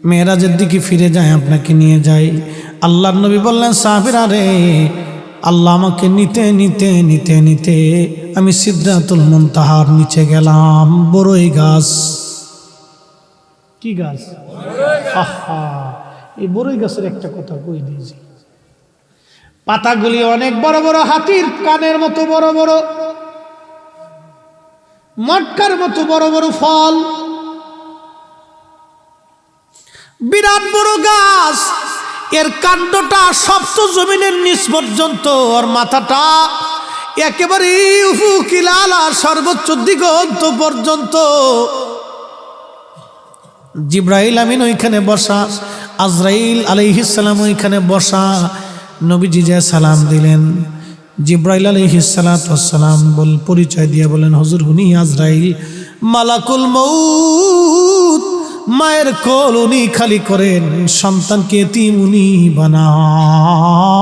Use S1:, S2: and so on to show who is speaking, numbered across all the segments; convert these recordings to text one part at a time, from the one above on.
S1: মেরাজের দিকে ফিরে যায়, আপনাকে নিয়ে যায়। আল্লাহর নবী বললেন, সাহাবীরা রে, আল্লাহ আমাকে নিতে নিতে নিতে নিতে আমি সিদরাতুল মুনতাহার নিচে গেলাম। বড়ই গাছ। কি গাছ? আহা, এই বড়ই গাছের একটা কথা কই দিয়েছি। পাতাগুলি অনেক বড় বড়, হাতির কানের মতো বড় বড়, মটকার মতো বড় বড় ফল, বিরাট বড় গাছ। এর কাণ্ডটা সপ্ত জমিনের নিচ পর্যন্ত, আর মাথাটা একেবারে উফুকিলালা সর্বোচ্চ দিগন্ত পর্যন্ত। জিব্রাইল আমিন ওইখানে বসা, আজরাইল আলাইহিস সালাম ওইখানে বসা। নবীজি যে সালাম দিলেন, জিব্রাইল আলাইহিস সালাতু ওয়াস সালাম পরিচয় দিয়ে বলেন, হুজুর উনি আজরাইল, মালাকুল মউত। মায়ের কোল উনি খালি করেন, সন্তানকে এতিম উনি বানান।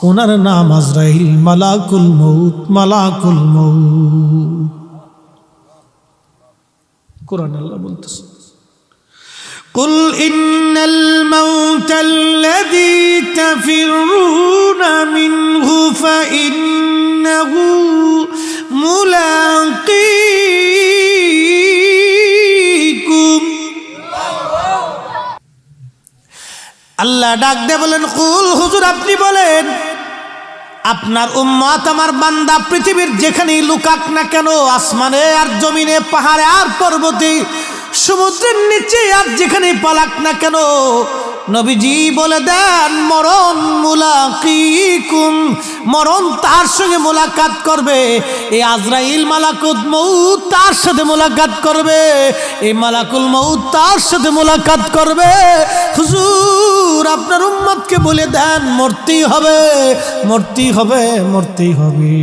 S1: ওনার নাম আজরাইল, মালাকুল মউত, মালাকুল মউত। কোরআন আল্লাহ বলতেছে, কুল ইন্নাল মাউতাল্লাযী তাফিরুনা মিনহু ফাইন্নাহু মুলাকীকুম। আল্লাহ ডাক দিয়ে বলেন, কুল, হুজুর আপনি বলেন, আপনার উম্মত আমার বান্দা পৃথিবীর যেখানেই লুকাক না কেন, আসমানে আর জমিনে, পাহাড়ে আর পর্বতে, সমুদ্রের নিচে আর যেখানে পালাক না কেন, নবীজি বলে দেন, মরণ মুলাকিকুম, মরণ তার সঙ্গে মোলাকাত করবে। এই আজরাইল মালাকুল মউত তার সাথে মোলাকাত করবে, এই মালাকুল মউত তার সাথে মোলাকাত করবে। হুজুর আপনার উম্মতকে বলে দেন, মরতেই হবে, মরতেই হবে, মরতেই হবে।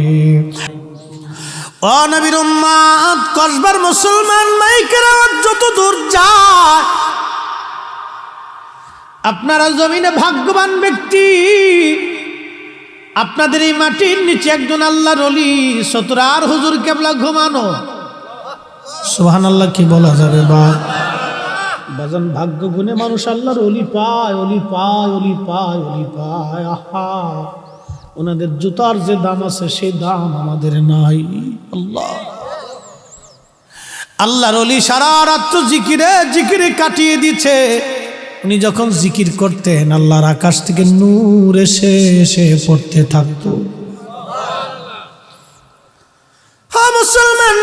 S1: ও নবীর উম্মত, কসবার মুসলমান মাইকের আওয়াজ যত দূর যায়, আপনারা জমিনে ভাগ্যবান ব্যক্তি। আপনাদের এই মাটির নিচে একজন আল্লাহর ওলি সতরার হুজুর কেবলা ঘুমানো। সুবহানাল্লাহ কি বলা যাবে বা বাজান, ভাগ্য গুণে মানুষ আল্লাহর ওলি পায়, ওলি পায়, ওলি পায়, ওলি পায়। আহা, ওনাদের জুতার যে দাম আছে সেই দাম আমাদের নাই। আল্লাহ, আল্লাহর ওলি সারা রাত্র জিকিরে জিকিরে কাটিয়ে দিচ্ছে। উনি যখন জিকির করতেন, আল্লাহর আকাশ থেকে নূর এসে এসে পড়তে থাকতো। হ্যাঁ মুসলমান,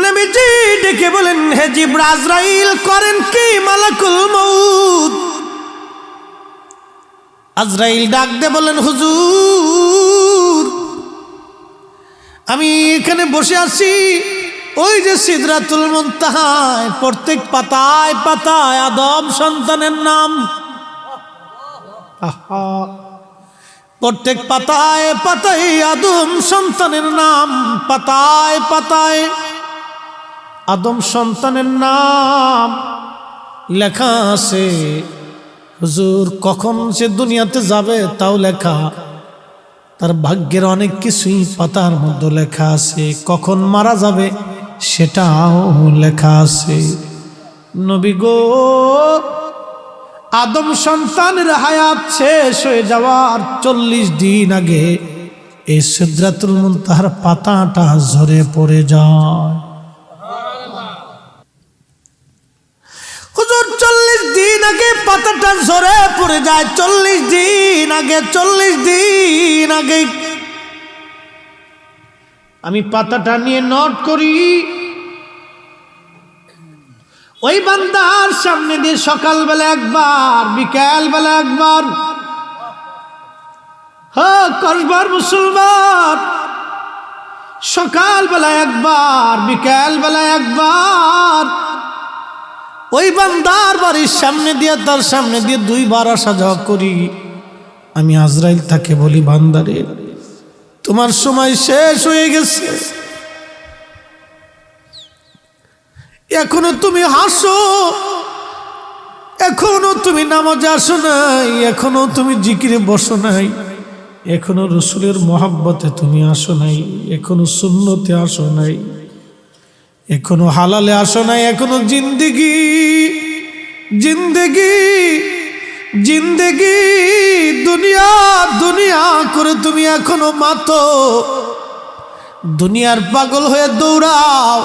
S1: নবীজি ডেকে বলেন, হে জিবরাইল, আজরাইল করেন কি? মালাকুল মউত। আজরাইল ডাক দিয়ে বলেন, হুজুর আমি এখানে বসে আছি, ওই যে সিদরাতুল মুনতাহায় প্রত্যেক পাতায় পাতায় আদম সন্তানের নাম। আহা, প্রত্যেক পাতায় পাতায় আদম সন্তানের নাম, পাতায় পাতায় আদম সন্তানের নাম লেখা আছে। হুজুর কখন সে দুনিয়াতে যাবে তাও লেখা, তার ভাগ্যের অনেক কিছুই পাতার মধ্যে লেখা আছে। কখন মারা যাবে সেটাও লেখা আছে। নবী গো, আদম সন্তানের হায়াত শেষ হয়ে যাওয়ার 40 দিন আগে এই সিদরাতুল মুনতাহার পাতাটা ঝরে পড়ে যায়। হুজুর 40 দিন আগে পাতাটা ঝরে পড়ে যায়। 40 দিন আগে, 40 দিন আগে আমি পাতাটা নিয়ে নোট করি। ওই বান্দার সামনে দিয়ে সকালবেলা একবার, বিকালবেলা একবার, হ্যাঁ কসবার মুসলমান, সকালবেলা একবার, বিকালবেলা একবার ওই বান্দার বাড়ির সামনে দিয়ে, তার সামনে দিয়ে 2 বার আসা যাওয়া করি। আমি আজরাইল তাকে বলি, বান্দারে তোমার সময় শেষ হয়ে গেছে, এখনো তুমি হাসো, এখনো তুমি নামাজে আসো নাই, এখনো তুমি জিকিরে বসো নাই, এখনো রসুলের মহব্বতে তুমি আসো নাই, এখনো সুন্নতে আসো নাই, এখনো হালালে আসো নাই, এখনো জিন্দেগি জিন্দেগি জিন্দেগি দুনিয়া দুনিয়া করে তুমি এখনো মাতো, দুনিয়ার পাগল হয়ে দৌড়াও।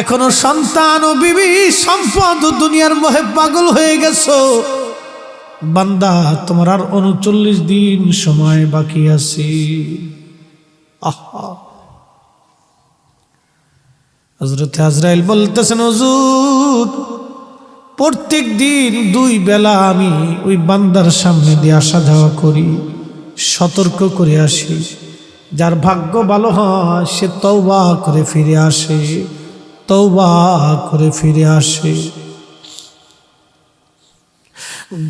S1: এখনো সন্তান ও বিবি সম্পদ ও দুনিয়ার মোহে পাগল হয়ে গেছো। বান্দা, তোমার আর 39 দিন সময় বাকি আছে। আহা, হযরত আজরাইল বলতেছেন, হুজুর প্রত্যেক দিন 2 বেলা আমি ওই বান্দার সামনে দিয়ে আসা যাওয়া করি, সতর্ক করে আসি। যার ভাগ্য ভালো হয় সে তওবা করে ফিরে আসে, তওবা করে ফিরে আসে।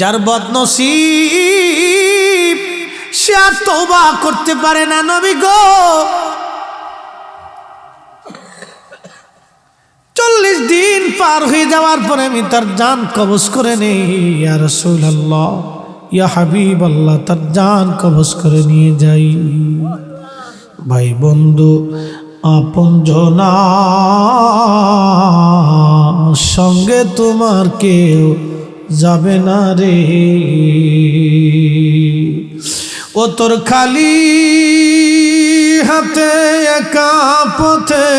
S1: যার বদনসিব সে আর তওবা করতে পারে না। নবী গো, 40 দিন পার হয়ে যাওয়ার পরে আমি তার জান কবজ করে নেই। ইয়া রাসূলুল্লাহ, ইয়া হাবিবাল্লাহ, তার জান কবজ করে নিয়ে যাই। ভাই বন্ধু আপনজনা সঙ্গে তোমার কেউ যাবে না রে। ও তোর খালি হাতে একা পথে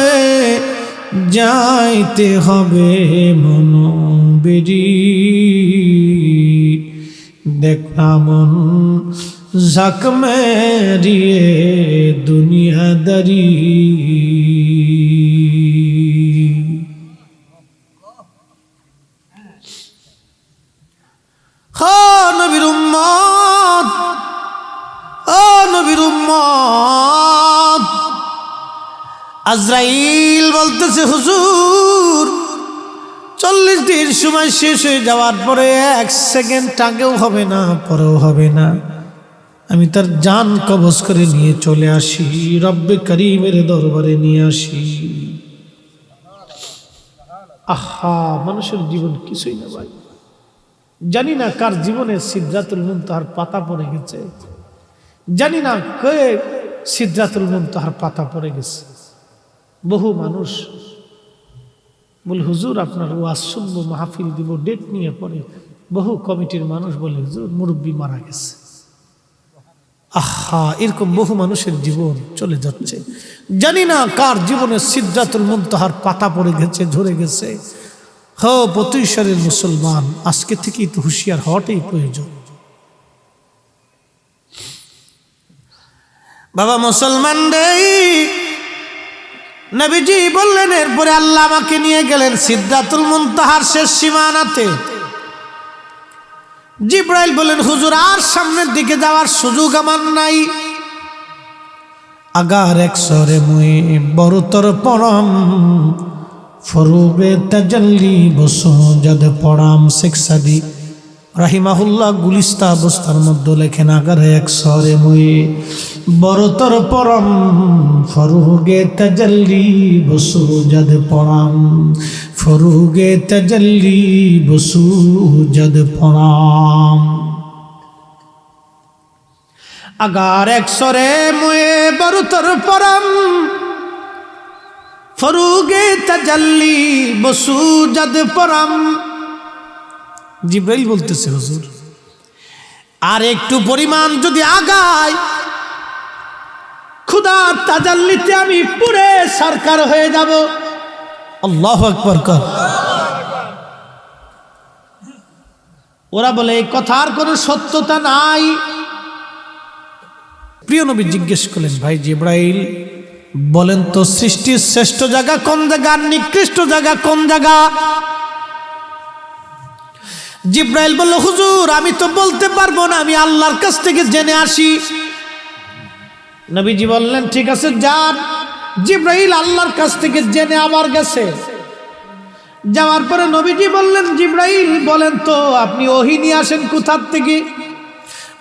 S1: যাইতে হবে মন বেরি। দেখা মন ঝাঁক মেরিয়ে দুনিয়াদারি। নবীর উম্মত, ও নবীর উম্মত, আজরাইল বলতেছে, হুজুর 40 দিন সময় শেষ হয়ে যাওয়ার পরে 1 সেকেন্ড আগেও হবে না, পরেও হবে না, আমি তার জান কবজ করে নিয়ে চলে আসি, রব্বে করিমের দরবারে নিয়ে আসি। আহা, মানুষের জীবন কিছুই না ভাই। জানি না কার জীবনে সিদরাতুল মুনতাহার পাতা পড়ে গেছে, জানি না কে সিদরাতুল মুনতাহার পাতা পড়ে গেছে। বহু মানুষ বলে, হুজুর আপনার ওয়াজ শুনবো, মাহফিল দিব, ডেট নিয়ে পড়ে। বহু কমিটির মানুষ বলে, হুজুর মুরব্বী মারা গেছে। আহা, এরকম বহু মানুষের জীবন চলে যাচ্ছে। জানি না কার জীবনে সিদরাতুল মুনতাহার পাতা পড়ে গেছে, ঝরে গেছে। প্রতিশরের মুসলমান, আজকে থেকেই তো হুঁশিয়ার হওয়াটাই প্রয়োজন। বাবা মুসলমান রে, নবীজি বললেন, এরপরে আল্লাহ আমাকে নিয়ে গেলেন সিদরাতুল মুনতাহার শেষ সীমানাতে। জিবরাইল বলেন, হুজুর আর সামনের দিকে যাওয়ার সুযোগ আমার নাই। আগার এক সরে মুই বড়তর পরম ফরুবে তাজাল্লি বসো যাদ পড়াম। শেখ সাদি রাহিমাহুল্লাহ গুলিস্তা অবস্থার মধ্যে লেখেন, আগার এক সরে মুই বড়তর পরম ফরুগে তাজাল্লি বসু যাদ পড়াম। ফরুগে তাজাল্লি বসু যাদ পড়াম। আগার এক সরে মুয়ে বড়তর পরম ফরুগে তাজাল্লি বসু যাদ পড়াম। জিবরাইল বলতেছে, হুজুর আর একটু পরিমাণ যদি আগায়, খুদার তাজাল্লিতে আমি পুরে সরকার হয়ে যাব। আল্লাহু আকবার কর। ওরা বলে, এই কথার কোনো সত্যতা নাই। প্রিয় নবী জিজ্ঞেস করলেন, ভাই জিবরাইল বলেন তো, সৃষ্টির শ্রেষ্ঠ জায়গা কোন জায়গা, নিকৃষ্ট জায়গা কোন জায়গা? জিবরাইল বলল, হুজুর আমি তো বলতে পারবো না, আমি আল্লাহর কাছ থেকে জেনে আসি। নবীজি বললেন, ঠিক আছে যান। জিবরাইল আল্লাহর কাছ থেকে জেনে আবার গেছে। যাওয়ার পরে নবীজি বললেন, জিবরাইল বলেন তো আপনি ওহী নিয়ে আসেন কোথার থেকে?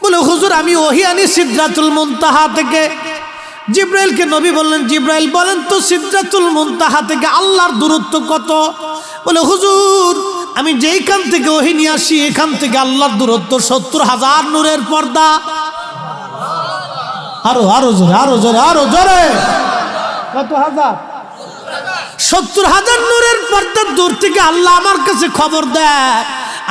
S1: বলে, হুজুর আমি ওহী আনি সিদরাতুল মুনতাহা থেকে। জিবরাইলকে নবী বললেন, জিবরাইল বলেন তো সিদরাতুল মুনতাহা থেকে আল্লাহর দূরত্ব কত? বলে, হুজুর আমি যেইখান থেকে ওহী নিয়ে আসি এখান থেকে আল্লাহর দূরত্ব 70,000 নূরের পর্দা। আরো আরো জোরে, আরো জোরে, আরো জোরে। কত হাজার? 70,000 নূরের পর্দা দূর থেকে আল্লাহ আমার কাছে খবর দেয়,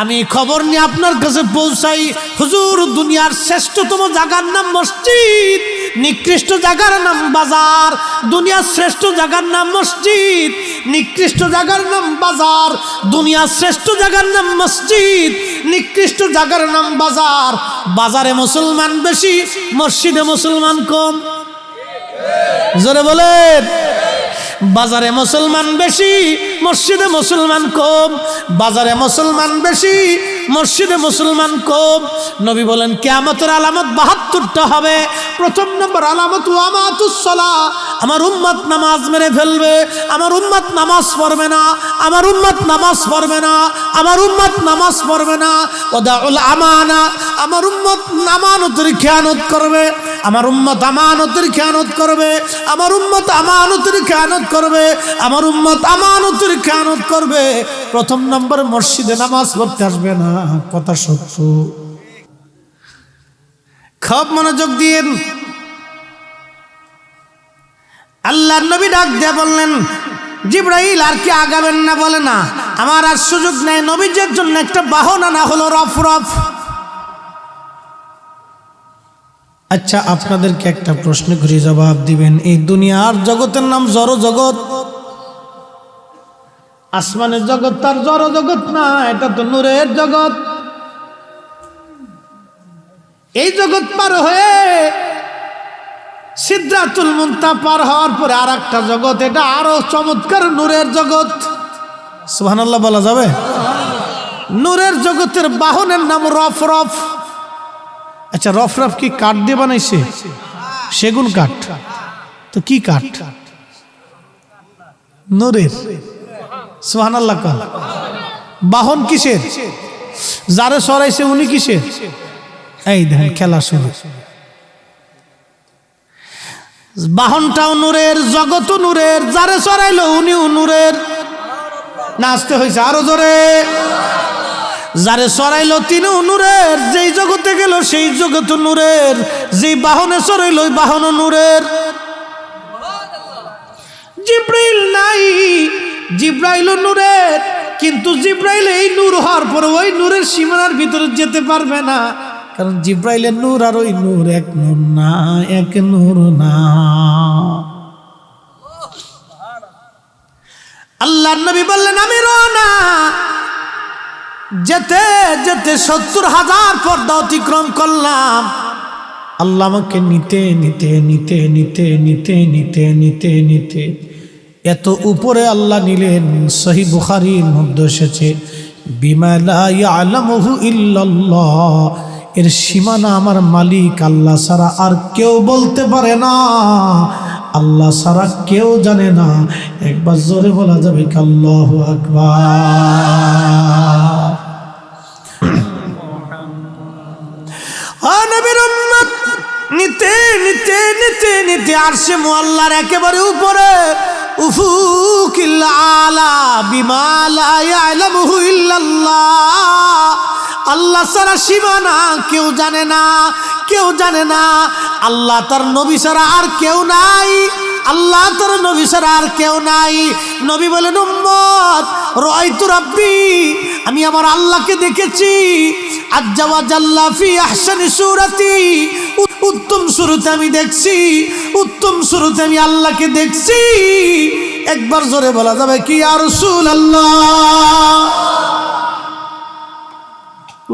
S1: আমি খবর নিয়ে আপনার কাছে পৌঁছাই। হুজুর, দুনিয়ার শ্রেষ্ঠতম জায়গার নাম মসজিদ, নিকৃষ্ট জায়গার নাম বাজার। দুনিয়ার শ্রেষ্ঠ জায়গার নাম মসজিদ, নিকৃষ্ট জায়গার নাম বাজার। দুনিয়ার শ্রেষ্ঠ জায়গার নাম মসজিদ, নিকৃষ্ট জায়গার নাম বাজার। বাজারে মুসলমান বেশি, মসজিদে মুসলমান কম। জোরে বলেন। বাজারে মুসলমান বেশি, মসজিদে মুসলমান কম। বাজারে মুসলমান বেশি, মসজিদে মুসলমান কম। নবী বলেন কিয়ামতের আলামত 72টা হবে। প্রথম নম্বর আলামত ওয়ামাতুস সালাহ, আমার উম্মত নামাজ মেরে ফেলবে, আমার উম্মত নামাজ পড়বে না, আমার উম্মত নামাজ পড়বে না, আমার উম্মত নামাজ পড়বে না। ওয়াদাউল আমানা, আমার উম্মত আমানতের খেয়ানত করবে, আমার উম্মত আমানতের খেয়ানত করবে, আমার উম্মত আমানতের খেয়ানত করবে, আমার উম্মত আমানতের খেয়ানত করবে। প্রথম নম্বর মসজিদে নামাজ পড়তে আসবে না, কথা সত্য। খুব মনোযোগ দিন। আল্লাহর নবী ডাক দিয়ে বললেন, জিবরাইল আর কি আগাবেন না? বলে না, আমার আর সুযোগ নেই। নবীদের জন্য একটা বাহন আনা হলো, রফ রফ। আচ্ছা, আপনাদেরকে একটা প্রশ্ন করে জবাব দিবেন। এই দুনিয়ার জগতের নাম জড় জগৎ। আসমানের জগৎ তার জড় জগৎ না, এটা তো নূরের জগৎ। এই জগৎ পার হয়ে সিদরাতুল মুনতাহা পার হওয়ার পরে আর একটা জগৎ, এটা আরো চমৎকার নূরের জগৎ। সুবহানাল্লাহ বলা যাবে? নূরের জগতের বাহনের নাম রফ রফ। আচ্ছা, রফ রফ কি কাঠ দিয়ে বানাইছে? সেগুন কাঠ। তো কি কাঠ? নূরের। সুবহানাল্লাহ। বাহন কিসের? যারে সরাইছে উনি কিসের? এই দেখেন খেলা শুরু। বাহনটাও নূরের, জগৎও নূরের, যারে সরাইলো উনিও নূরের। নাচতে হয়েছে আরো জোরে। যারে সরাইলো তিনিও নূরের, যেই জগতে গেল সেই জগৎ নূরের, যেই বাহনে সরাইলো ওই বাহনও নূরের। জিবরাইল নাই, জিবরাইলও নূরের, কিন্তু জিবরাইল এই নূর হওয়ার পরে ওই নূরের সীমানার ভিতরে যেতে পারবে না, কারণ জিবরাইলের নূর আর ওই নূর এক নূর না, এক নূর না। আল্লাহর নবী বললেন, আমি রওনা। যেতে যেতে 70,000 পর্দা অতিক্রম করলাম। আল্লাহ আমাকে নিতে নিতে নিতে নিতে নিতে নিতে নিতে নিতে এত উপরে আল্লাহ নিলেন। সহিহ বুখারীর মধ্যে এসেছে, বিমা লা ইয়ালামুহু ইল্লাল্লাহ, এর সীমানা আমার মালিক আল্লাহ ছাড়া আর কেউ বলতে পারে না, আল্লাহ ছাড়া কেউ জানে না। একবার জোরে বলা যাবে কি আল্লাহু আকবার। নবীর উম্মত নিতে নিতে নিতে নিতে আরশে মুআল্লার একেবারে উপরে, উফুকিল আলা বিমা লা ইয়ালামুহু ইল্লাল্লাহ, আল্লাহ ছাড়া সীমানা কেউ জানে না, কেউ জানে না। আল্লাহ তার নবী ছাড়া আর কেউ নাই, আল্লাহ তার নবী ছাড়া আর কেউ নাই। নবী বলেন, উম্মত রাআইতু রাব্বি, আমি আমার আল্লাহকে দেখেছি। আজ্জা ওয়া জাল্লা ফি আহসানি সূরাতি, উত্তম সুরতে আমি দেখছি, উত্তম সুরতে আমি আল্লাহকে দেখছি। একবার জোরে বলা যাবে কি ইয়া রাসূলুল্লাহ?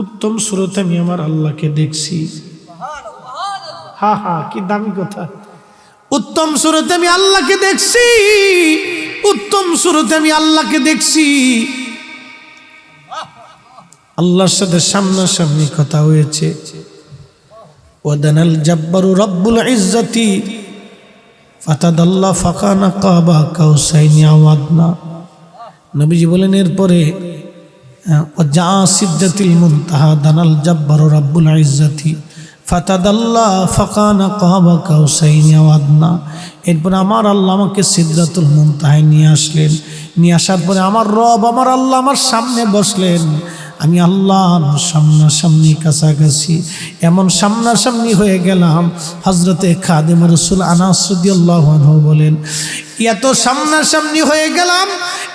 S1: উত্তম সুরতে আমি আমার আল্লাহকে দেখছি। হা হা, কি দামি কথা। উত্তম সুরতে আমি আল্লাহকে দেখছি, উত্তম সুরতে আমি আল্লাহকে দেখছি। আল্লাহর সাথে সামনাসামনি কথা হয়েছে। ওয়াদানাল জাব্বারু রব্বুল ইজ্জতি ফাতাদাল্লা ফাকানা কাবা কাউসাইনি আওয়াদনা। নবীজি বলেন, এরপরে ওয়াজা সিদরাতুল মুনতাহা দানাল জাব্বারু রব্বুল ইজ্জতি ফাতাদাল্লা ফাকানা কাবা কাউসাইনি আওয়াদনা। এরপরে আমার আল্লাহ আমাকে সিদরাতুল মুনতাহায় নিয়ে আসলেন। নিয়ে আসার পরে আমার রব, আমার আল্লাহ আমার সামনে বসলেন। আমি আল্লাহর সামনাসামনি কাছাকাছি, এমন সামনাসামনি হয়ে গেলাম। হযরতে খাদিম রাসূল আনাস রাদিয়াল্লাহু আনহু বলেন, এত সামনাসামনি হয়ে গেলাম,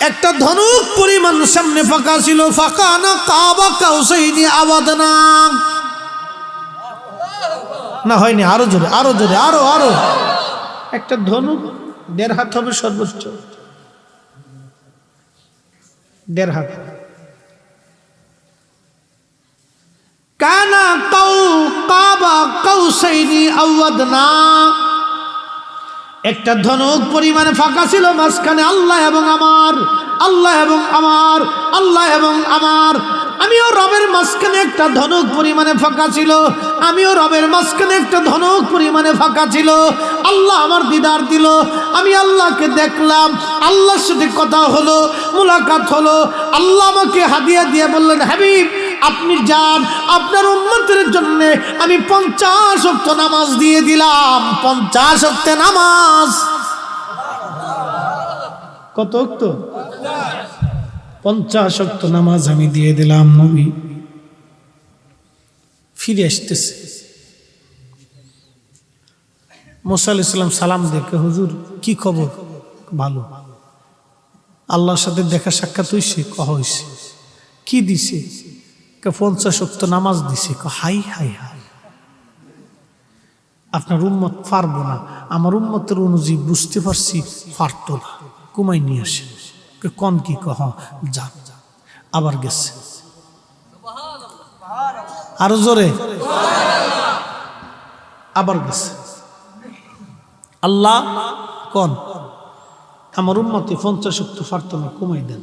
S1: একটা ধনুক পরিমাণ সামনে ফাঁকা ছিল। ফাঁকানা কাবা কাউসাইনি আবাদনা, না হয়নি, আরো জোরে, আরো জোরে, আরো আরো। একটা ধনুক 1.5 হাত হবে সর্বোচ্চ, 1.5 হাত। কানা কাবা কাউসাইনি আওয়াদনা, একটা ধনুক পরিমাণে ফাঁকা ছিল মাঝখানে। আল্লাহ এবং আমার, আল্লাহ এবং আমার, আল্লাহ এবং আমার। আমিও রবের মাঝখানে একটা ধনুক পরিমাণে ফাঁকা ছিল, আমিও রবের মাঝখানে একটা ধনুক পরিমাণে ফাঁকা ছিল। আল্লাহ আমার দিদার দিল, আমি আল্লাহকে দেখলাম, আল্লাহর সাথে কথা হলো, মুলাকাত হলো। আল্লাহ আমাকে হাদিয়া দিয়ে বললেন, হাবিব আপনি যান, আপনার উম্মতের জন্য আমি 50 ওয়াক্ত নামাজ দিয়ে দিলাম। 50 ওয়াক্ত নামাজ। কত ওয়াক্ত? 50 ওয়াক্ত নামাজ আমি দিয়ে দিলাম। নবী ফিরে আসতেছে। মুসা আলাইহিস সালাম সালাম দেখে, হুজুর কি খবর? ভালো। আল্লাহর সাথে দেখা সাক্ষাৎ হইছে? হইছে। কি দিছে? 50 ওয়াক্ত নামাজ দিছে। হাই হাই হাই, আপনার উম্মত পারবো না, আমার উম্মতের অনুযায়ী বুঝতে পারছি পারতো না, কমাই নিয়ে আসে। কন কি কহ, যান। আবার গেছে, আরো জোরে, আবার গেছে। আল্লাহ কন আমার উম্মতে 50 ওয়াক্ত পারতো না, কমাই দেন।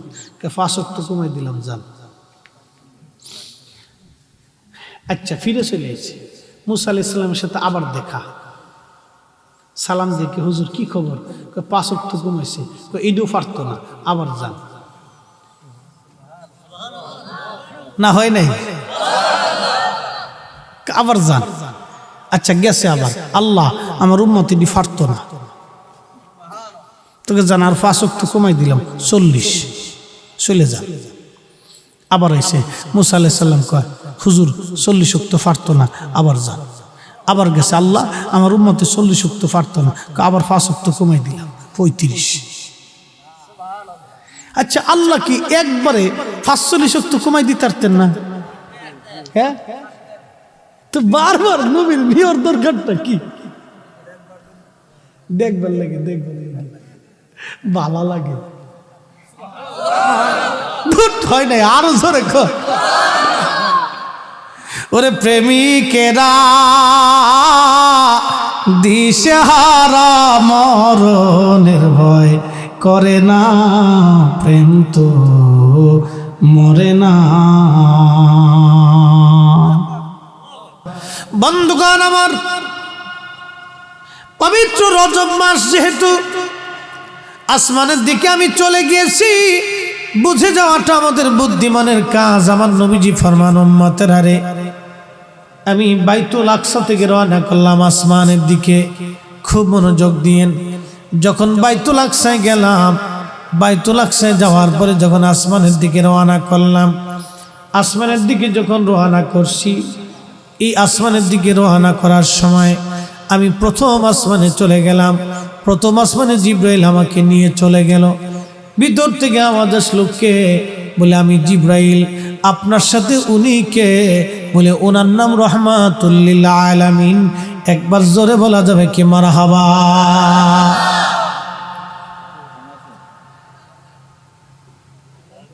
S1: 5 ওয়াক্ত কমাই দিলাম, যান। আচ্ছা, ফিরে চলে এসেছে। মুসা আলাইহিস সালামের সাথে আবার দেখা, সালাম দেখে, হুজুর কি খবর? 5 ওয়াক্ত কমাইছে। এটাও পারতো না, আবার যান। না হয় নাই, আবার যান। আচ্ছা গেছে আবার, আল্লাহ আমার উম্মত এটি পারতো না, তোকে জান আর 5 ওয়াক্ত কমাই দিলাম, 40, চলে যান। আবার এসে মুসা আলাইহিস সালাম কয়, হুজুর 40 ওয়াক্ত পারতো না, আবার যান। আবার গেছে, আল্লাহ আমার উম্মতে 40 ওয়াক্ত পারতো না, আবার 5 ওয়াক্ত কমাই দিলাম, 35। আচ্ছা আল্লাহ কি একবারে 45 ওয়াক্ত কমাই দিতে পারতেন না? হ্যাঁ, তো বারবার নবীর নিয়র দরকারটা কি? দেখবার লাগে, দেখবার লাগে, ভালো লাগে। হয় নাই, আরো জোরে কর। ওরে প্রেমিকেরা দিশেহারা মরণের ভয় করে না, প্রেম তো মরে না। বন্ধুগণ আমার, পবিত্র রজব মাস যেহেতু, আসমানের দিকে আমি চলে গিয়েছি। বুঝে যাওয়াটা আমাদের বুদ্ধিমানের কাজ। আমার নবীজি ফরমান, উম্মতের আরে আমি বাইতুল আকসা থেকে রওনা করলাম আসমানের দিকে। খুব মনোযোগ দিয়েন। যখন বাইতুল আকসায় গেলাম, বাইতুল আকসায় যাওয়ার পরে যখন আসমানের দিকে রওনা করলাম, আসমানের দিকে যখন রওনা করছি, এই আসমানের দিকে রওনা করার সময় আমি প্রথম আসমানে চলে গেলাম। প্রথম আসমানে জিব্রাইল আমাকে নিয়ে চলে গেল। ভিতর থেকে আওয়াজ আসলো, কে? বলে আমি জিব্রাইল। আপনার সাথে উনি কে? বলে ওনার নাম রহমাতুল লিল আলামিন। একবার জোরে বলা যাবে কি মারহাবা?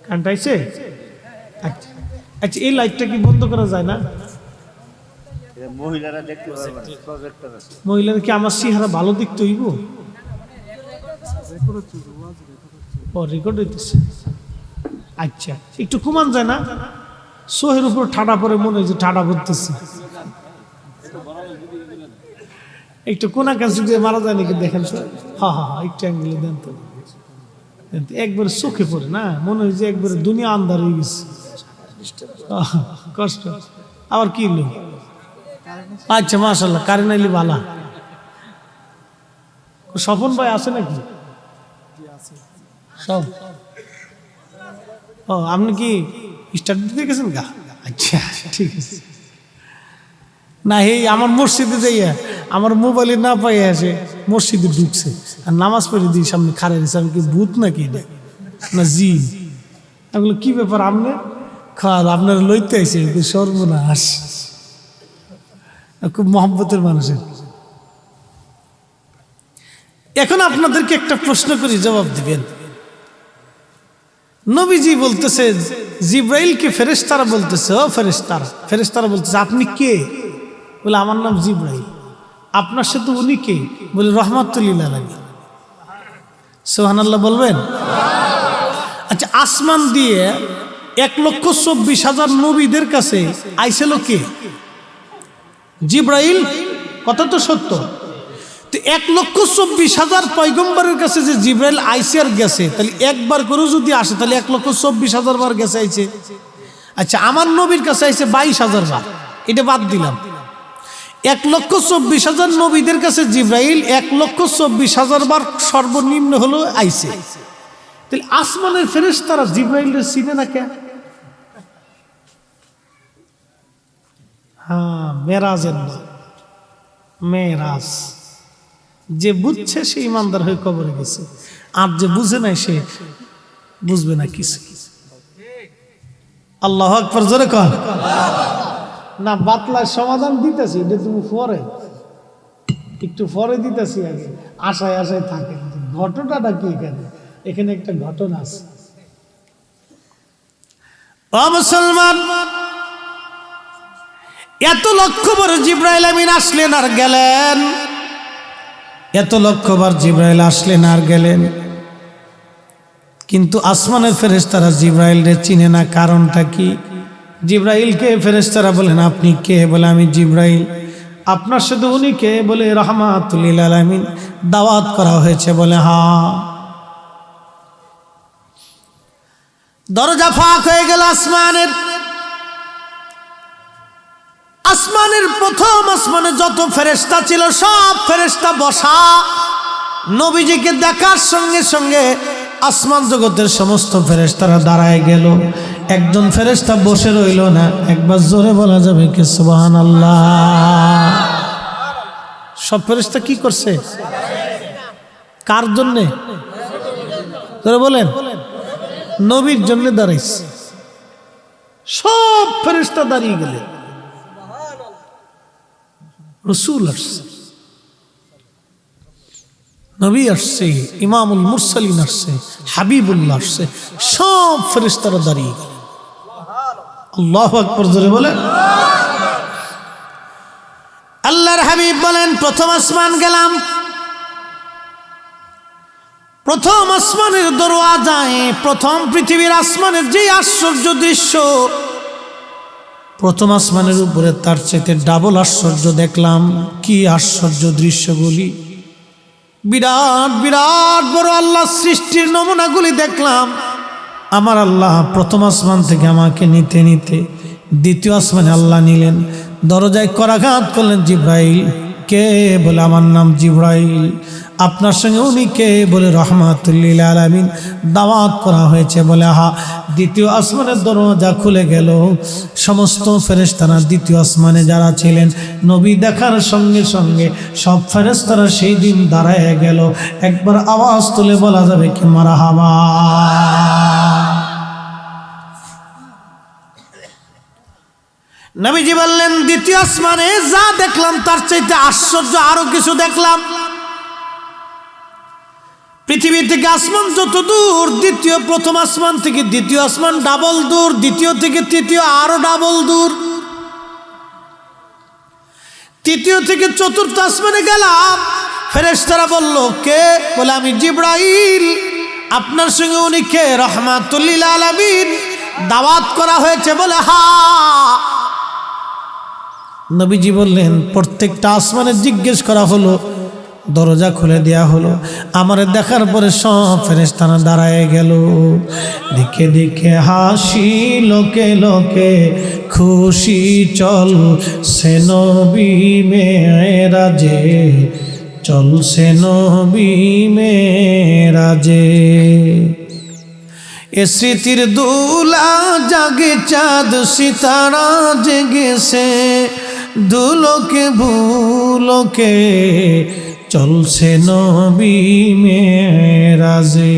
S1: কান্টাইছে? আচ্ছা, এই লাইটটা কি বন্ধ করা যায় না?
S2: মহিলারা দেখতে পারবে, প্রজেক্টর আছে।
S1: মহিলারা কি আমার চেহারা ভালো দেখতে হইব? ও রেকর্ড হইতেছে। আচ্ছা, একটু কমান যায় না? সোহের উপর ঠাডা পরে মনে হয় যে ঠাডা পড়তেছে। একটু কোনা কাছে দিয়ে মারা যায় নাকি দেখেন? হ্যাঁ হ্যাঁ, একটু অ্যাঙ্গেলে দেন তো। একবারে চোখে পড়ে না, মনে হয় যে একবারে দুনিয়া আন্ধার হয়ে গেছে। কষ্ট। আবার কি লোক? আচ্ছা মাশাআল্লাহ, কারেন্ট আইলি ভালা। স্বপন ভাই আছে নাকি? সব। ও আপনি কি স্টার্ট দিতে গেছেন গা? আচ্ছা ঠিক আছে। না এই আমার মসজিদে যাইয়া আমার মোবাইলে না পাই আসে মসজিদে ঢুকছে আর নামাজ পড়ে দিই সামনে খাড়া দিয়েছে। আমি কি ভূত নাকি এটা না জি? আমি বলি কি ব্যাপার আপনি খাল আপনারা লইতে আইসে? সর্বনাশ। খুব মহব্বতের মানুষের। এখন আপনাদেরকে একটা প্রশ্ন করি, জবাব দিবেন। নবীজি বলতেছে জিব্রাইলকে ফেরেশতারা বলতেছে, ও ফেরেশতারা, ফেরেশতারা বলতেছে আপনি কে? বলে আমার নাম জিব্রাইল। আপনার সাথে উনি কে? বলে রহমাতুল লিল আলামিন। সুবহানাল্লাহ বলবেন? আচ্ছা, আসমান দিয়ে 1,24,000 নবীদের কাছে আইছিল কে? জিব্রাইল। কথা তো সত্য। তো 1,24,000 পয়গম্বরের কাছে যে জিব্রাইল আইসে আর গেছে, তাহলে একবার করে যদি আসে তাহলে 1,24,000 বার গেছে আইছে। আচ্ছা, আমার নবীর কাছে আইছে 22,000 বার, এটা বাদ দিলাম। 1,24,000 নবীদের কাছে জিব্রাইল 1,24,000 বার সর্বনিম্ন হলো আইছে। তাহলে আসমানের ফেরেশতারা জিব্রাইলের চিনে না কে? হ্যাঁ, মেরাজের না, মেরাজ। যে বুঝছে সে ইমানদার হয়ে কবরে গেছে, আর যে বুঝে নাই সে বুঝবে না কিছু। আল্লাহু আকবার, জোরে কর না। বাতলার সমাধান দিতেছি, এটা তুমি পরে একটু পরে দিতেছি, আগে আশায় আশায় থাকে। ঘটনাটা কি এখানে? এখানে একটা ঘটনা আছে। ও মুসলমান, এত লক্ষ বার জিব্রাইল আমিন আসলেন আর গেলেন, এত লক্ষবার জিব্রাইল আসলেন আর গেলেন, কিন্তু আসমানের ফেরেশতারা জিব্রাইলকে চিনে না। কারণটা কি? জিব্রাইলকে ফেরেশতারা বলেন আপনি কে? বলে আমি জিব্রাইল। আপনার সাথে উনি কে? বলে রহমাতুল লিল আলামিন। দাওয়াত করা হয়েছে? বলে হ্যাঁ। দরজা ফাঁক হয়ে গেল আসমানের। আসমানের প্রথম আসমানে যত ফেরেশতা ছিল সব ফেরেশতা বসা। নবীজিকে দেখার সঙ্গে সঙ্গে আসমান জগতের সমস্ত ফেরেশতারা দাঁড়ায় গেল। একজন ফেরেশতা বসে রইল না। একবার জোরে বলা যাবে কি সুবহানাল্লাহ? সব ফেরেশতা কি করছে? কার জন্যে? জোরে বলেন। নবীর জন্য দাঁড়াইছে। সব ফেরেশতা দাঁড়িয়ে গেলেন। রসুল আসছে, নবী আসছে, ইমামুল মুরসালিন আসছে, হাবিবুল্লাহ আসছে, সব ফেরেশতারা দাঁড়িয়ে গেলেন। আল্লাহু আকবার, জোরে বলেন। আল্লাহর হাবিব বলেন প্রথম আসমান গেলাম। প্রথম আসমানের দরওয়াজায়, প্রথম পৃথিবীর আসমানের যে আশ্চর্য দৃশ্য, প্রথম আসমানের উপরে তার চাইতে ডাবল আশ্চর্য দেখলাম। কি আশ্চর্য দৃশ্যগুলি! বিরাট বিরাট বড় আল্লাহ সৃষ্টির নমুনাগুলি দেখলাম। আমার আল্লাহ প্রথম আসমান থেকে আমাকে নিতে নিতে দ্বিতীয় আসমানে আল্লাহ নিলেন। দরজায় করাঘাত করলেন, জিব্রাইল। কে? বলে আমার নাম জিব্রাইল। আপনার সঙ্গে উনি কে? বলে রহমাতুল লিল আলামিন। দাওয়াত করা হয়েছে? বলে হ্যাঁ। দ্বিতীয় আসমানের দরজা খুলে গেল। সমস্ত ফেরেশতারা দ্বিতীয় আসমানে যারা ছিলেন, নবী দেখার সঙ্গে সঙ্গে সব ফেরেশতারা সেই দিন দাঁড়ায় গেল। একবার আওয়াজ তুলে বলা যাবে কি মারহাবা? নবীজি বললেন দ্বিতীয় আসমানে যা দেখলাম তার চাইতে আশ্চর্য আরো কিছু দেখলাম। পৃথিবী থেকে আসমান যত দূর, প্রথম আসমান থেকে দ্বিতীয় আসমান ডাবল দূর, দ্বিতীয় থেকে তৃতীয় আরো ডাবল দূর, তৃতীয় থেকে চতুর্থ আসমানে গেলাম। ফেরেশতারা বলল কে? বলে আমি জিব্রাইল। আপনার সঙ্গে উনি কে? রহমাতুল লিল আলামিন। দাওয়াত করা হয়েছে? বলে হ্যাঁ। নবীজি বললেন প্রত্যেকটা আসমানে জিজ্ঞেস করা হলো, দরজা খুলে দেয়া হলো। আমার দেখার পরে সব ফেরেশতারা দাঁড়ায় গেল। দিকে দিকে হাসি, লোকে লোকে খুশি, চল সে নবী মেরাজে, চল সে নবী মেরাজে। এ স্মৃতির দুলা জাগে চাঁদ সিতারা জেগেছে, দুলোকে ভুলোকে চলছে নবী মেরাজে।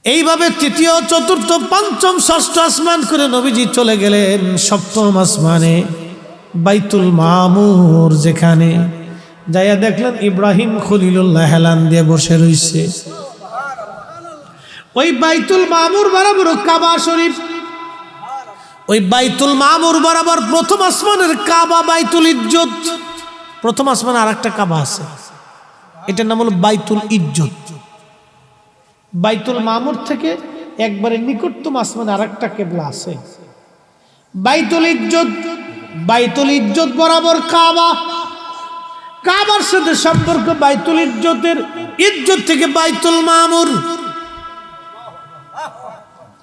S1: এইভাবে তৃতীয়, চতুর্থ, পঞ্চম, ষষ্ঠ আসমান করে নবীজি চলে গেলেন সপ্তম আসমানে, বাইতুল মামুর যেখানে যাইয়া দেখলেন ইব্রাহিম খলিলুল্লাহ হেলান দিয়ে বসে রইছে। ওই বাইতুল মামুর বরাবর কাবা শরীফ, ওই বাইতুল মামুর বরাবর প্রথম আসমানের কাবা বাইতুল ইজ্জত। প্রথম আসমানে আর একটা কাবা আছে, এটার নাম হলো বাইতুল ইজ্জত। বাইতুল মামুর থেকে একবারে নিকটতম আসমানে আর একটা কেবলা আছে, বাইতুল ইজ্জত। বাইতুল ইজ্জত বরাবর কাবা, কাবার সাথে সম্পর্ক বাইতুল ইজ্জতের, ইজ্জত থেকে বাইতুল মামুর।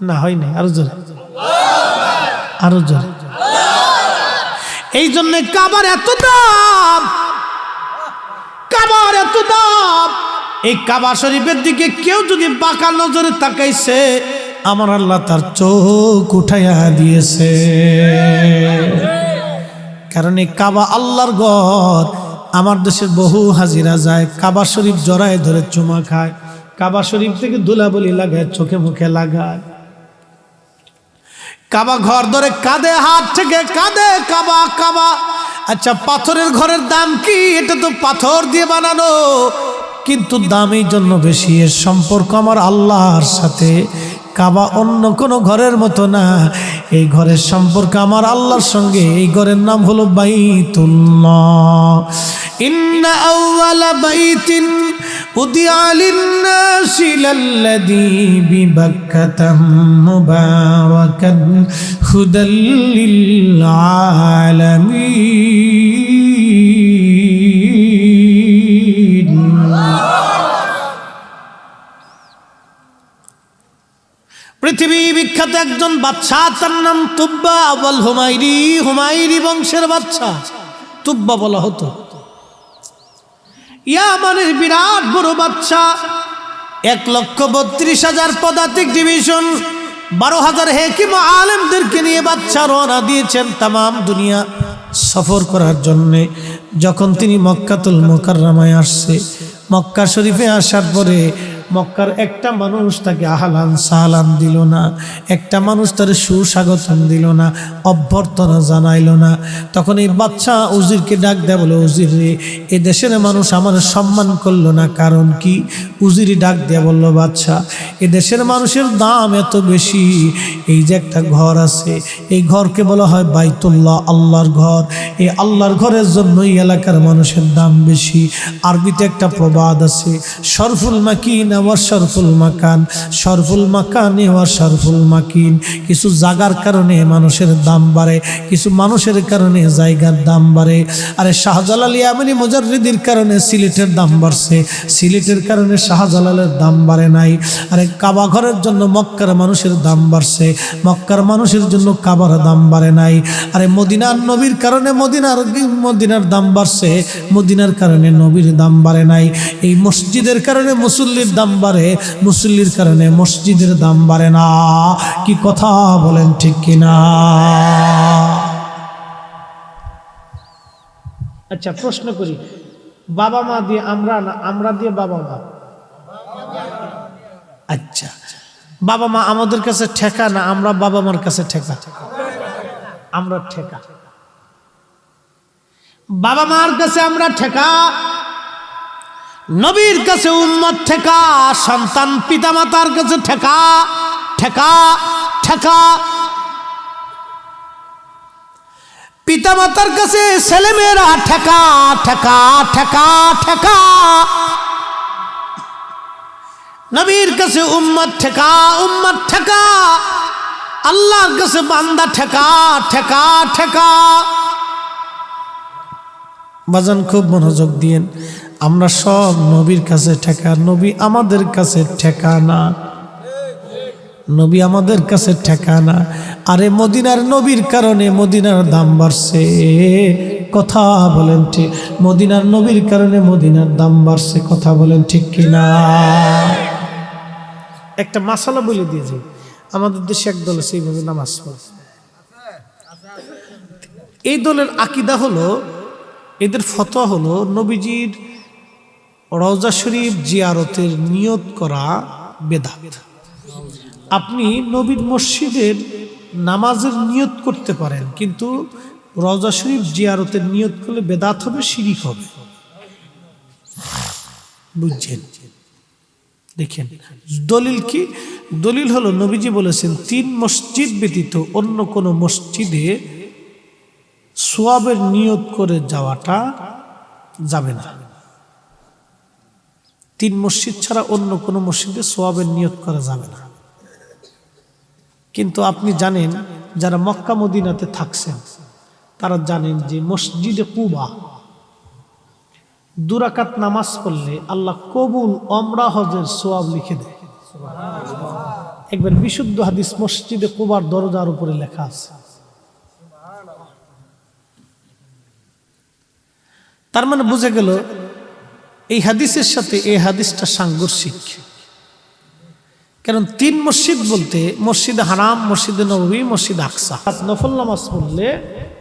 S1: না হয় না, আরো জোরে, আরো জোরে। এই জন্য কাবার এত দাম, কাবার এত দাম। এই কাবা শরীফের দিকে কেউ যদি বাঁকা নজরে তাকাইছে, আমার আল্লাহ তার চোখ উঠাইয়া দিয়েছে। কারণ এই কাবা আল্লাহর ঘর। আমার দেশের বহু হাজিরা যায়, কাবা শরীফ জড়ায় ধরে চুমা খায়, কাবা শরীফ থেকে ধুলাবলি লাগায়, চোখে মুখে লাগায়, কাবা ঘর ধরে কাঁদে, হাত থেকে কাঁদে কাবা কাবা। আচ্ছা, পাথরের ঘরের দাম কি? এটা তো পাথর দিয়ে বানানো, কিন্তু দাম এই জন্য বেশি, এর সম্পর্ক আমার আল্লাহর সাথে। কাবা অন্য কোনো ঘরের মতো না, এই ঘরের সম্পর্ক আমার আল্লাহর সঙ্গে। এই ঘরের নাম হলো বাইতুল্লাহ। ইন্না আউওয়ালা বাইতিন উদিআ লিন-নাসি লাল্লাযী বিবাক্কাতা মুবারাকান হুদাল লিল-আলামিন। পৃথিবী বিখ্যাত একজন বাদশা, তার নাম তুব্বা আল হুমায়রি। হুমায়রি বংশের বাদশা তুব্বা বলা হতো। ইয়ামানের বিরাট বড় বাদশা, 1,32,000 পদাতিক ডিভিশন, 12,000 হেকিম আলেমদেরকে নিয়ে বাদশা রওনা দিয়েছেন তামাম দুনিয়া সফর করার জন্যে। যখন তিনি মক্কাতুল মুকাররমায় আসছে, মক্কা শরীফে আসার পরে মক্কার একটা মানুষ তাকে আহলান সাহলান দিল না, একটা মানুষ তার সুস্বাগতম দিল না, অভ্যর্থনা জানাইল না। তখন এই বাদশা উজিরকে ডাক দেয়, বলে উজির রে, এ দেশের মানুষ আমার সম্মান করলো না, কারণ কি? উজিরি ডাক দেয়া বলল, বাদশা, এ দেশের মানুষের দাম এত বেশি, এই যে একটা ঘর আছে, এই ঘরকে বলা হয় বাইতুল্লাহ, আল্লাহর ঘর। এই আল্লাহর ঘরের জন্যই এলাকার মানুষের দাম বেশি। আরবিতে একটা প্রবাদ আছে, শরফুল মাকিন ওয়া শরফুল মাকান, শরফুল মাকান ওয়া শরফুল মাকিন। কিছু জায়গার কারণে মানুষের দাম বাড়ে, কিছু মানুষের কারণে জায়গার দাম বাড়ে। আরে শাহজালাল ইয়ামানি মুজাররিদের কারণে সিলেটের দাম বাড়ছে, সিলেটের কারণে শাহজালালের দাম বাড়ে নাই। আরে কাবা ঘরের জন্য মক্কার মানুষের দাম বাড়ছে, মক্কার মানুষের জন্য কাবার দাম বাড়ে নাই। আরে মদিনার নবীর কারণে মদিনার দাম বাড়ছে, মদিনার কারণে নবীর দাম বাড়ে নাই। এই মসজিদের কারণে মুসল্লির দাম বাড়ে, মুসল্লির কারণে মসজিদের দাম বাড়ে না। কি কথা বলেন ঠিক কিনা? আচ্ছা, প্রশ্ন করি, বাবা মা দিয়ে আমরা না আমরা দিয়ে বাবা মা? আচ্ছা, বাবা মা আমাদের কাছে ঠেকা না আমরা বাবা মার কাছে ঠেকা? আমরা ঠেকা। বাবা মার কাছে আমরা ঠেকা, নবীর কাছে উম্মত ঠেকা, সন্তান পিতা মাতার কাছে ঠেকা ঠেকা ঠেকা, পিতা মাতার কাছে ছেলেমেয়েরা ঠেকা ঠেকা ঠেকা ঠেকা, নবীর কাছে উম্মত ঠেকা উম্মত ঠেকা, আল্লাহর কাছে বান্দা ঠেকা ঠেকা ঠেকা। বাজান খুব মনোযোগ দিয়েন, আমরা সব নবীর কাছে ঠেকা, নবী আমাদের কাছে ঠেকা না, নবী আমাদের কাছে ঠেকা না। আরে মদিনার নবীর কারণে মদিনার দাম বাড়ছে, কথা বলেন ঠিক? মদিনার নবীর কারণে মদিনার দাম বাড়ছে, কথা বলেন ঠিক কিনা? একটা মাসালা বলে দিয়ে যাই, আমাদের দেশে এক দল আছে এইভাবে নামাজ পড়ে। এই দলের আকীদা হলো, এদের ফতোয়া হলো নবীজির রওজা শরীফ জিয়ারতের নিয়ত করা বেদাত। আপনি নবীর মসজিদের নামাজের নিয়ত করতে পারেন, কিন্তু রওজা শরীফ জিয়ারতের নিয়ত করলে বেদাত হবে, শিরিক হবে। বুঝছেন? দেখেন দলিল কি? দলিল হলো নবীজি বলেছেন 3 মসজিদ ব্যতীত অন্য কোন মসজিদে সোয়াবের নিয়ত করে যাওয়াটা যাবে না। 3 মসজিদ ছাড়া অন্য কোন মসজিদে সোয়াবের নিয়ত করা যাবে না। কিন্তু আপনি জানেন, যারা মক্কা মদিনাতে থাকছেন তারা জানেন যে মসজিদে কুবা 2 রাকাত নামাজ পড়লে আল্লাহ কবুল ওমরা হজের সোয়াব লিখে দেয়। একবার বিশুদ্ধ হাদিস মসজিদে কুবার দরজার উপরে লেখা আছে। তার মানে বুঝে গেল এই হাদিসের সাথে এই হাদিসটা সাংঘর্ষিক। কারণ 3 মসজিদ বলতে মসজিদে হারাম, মসজিদে নববী, মসজিদ আকসা। নফল নামাজ পড়লে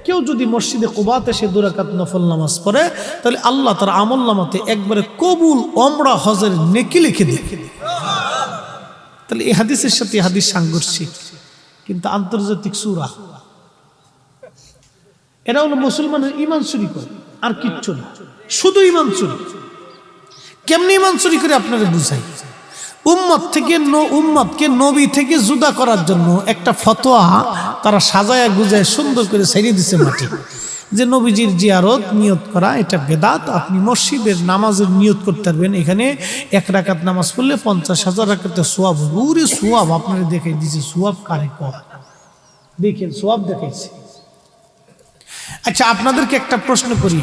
S1: কেউ যদি মসজিদে কুবাতে সে 2 রাকাত নফল নামাজ পড়ে, তাহলে আল্লাহ তার আমল নামাতে একবারে কবুল ওমরা হজের নেকি লিখে দেয়। তাহলে এই হাদিসের সাথে এই হাদিস সাংঘর্ষিক, কিন্তু আন্তর্জাতিক সূরা। এরা হলো মুসলমানের ঈমান চুরি করে, আর কিচ্ছু না, শুধু ঈমান চুরি। কেমনি ঈমান চুরি করে আপনারা বুঝাই। উম্মতকে নবী থেকে জুদা করার জন্য একটা ফতোয়া তারা সাজায়া গুজায় সুন্দর করে ছেড়ে দিছে মাটি, যে নবীজির জিয়ারত নিয়ত করা এটা বেদাত। আপনি মসজিদের নামাজের নিয়ত করতে পারবেন, এখানে 1 রাকাত নামাজ পড়লে 50,000 রাকাতের সোয়াব হবে। ওরে সোয়াব আপনারা দেখাই দিয়েছে, সোয়াব কারে কয়? দেখেন সোয়াব দেখাইছে। আচ্ছা আপনাদেরকে একটা প্রশ্ন করি,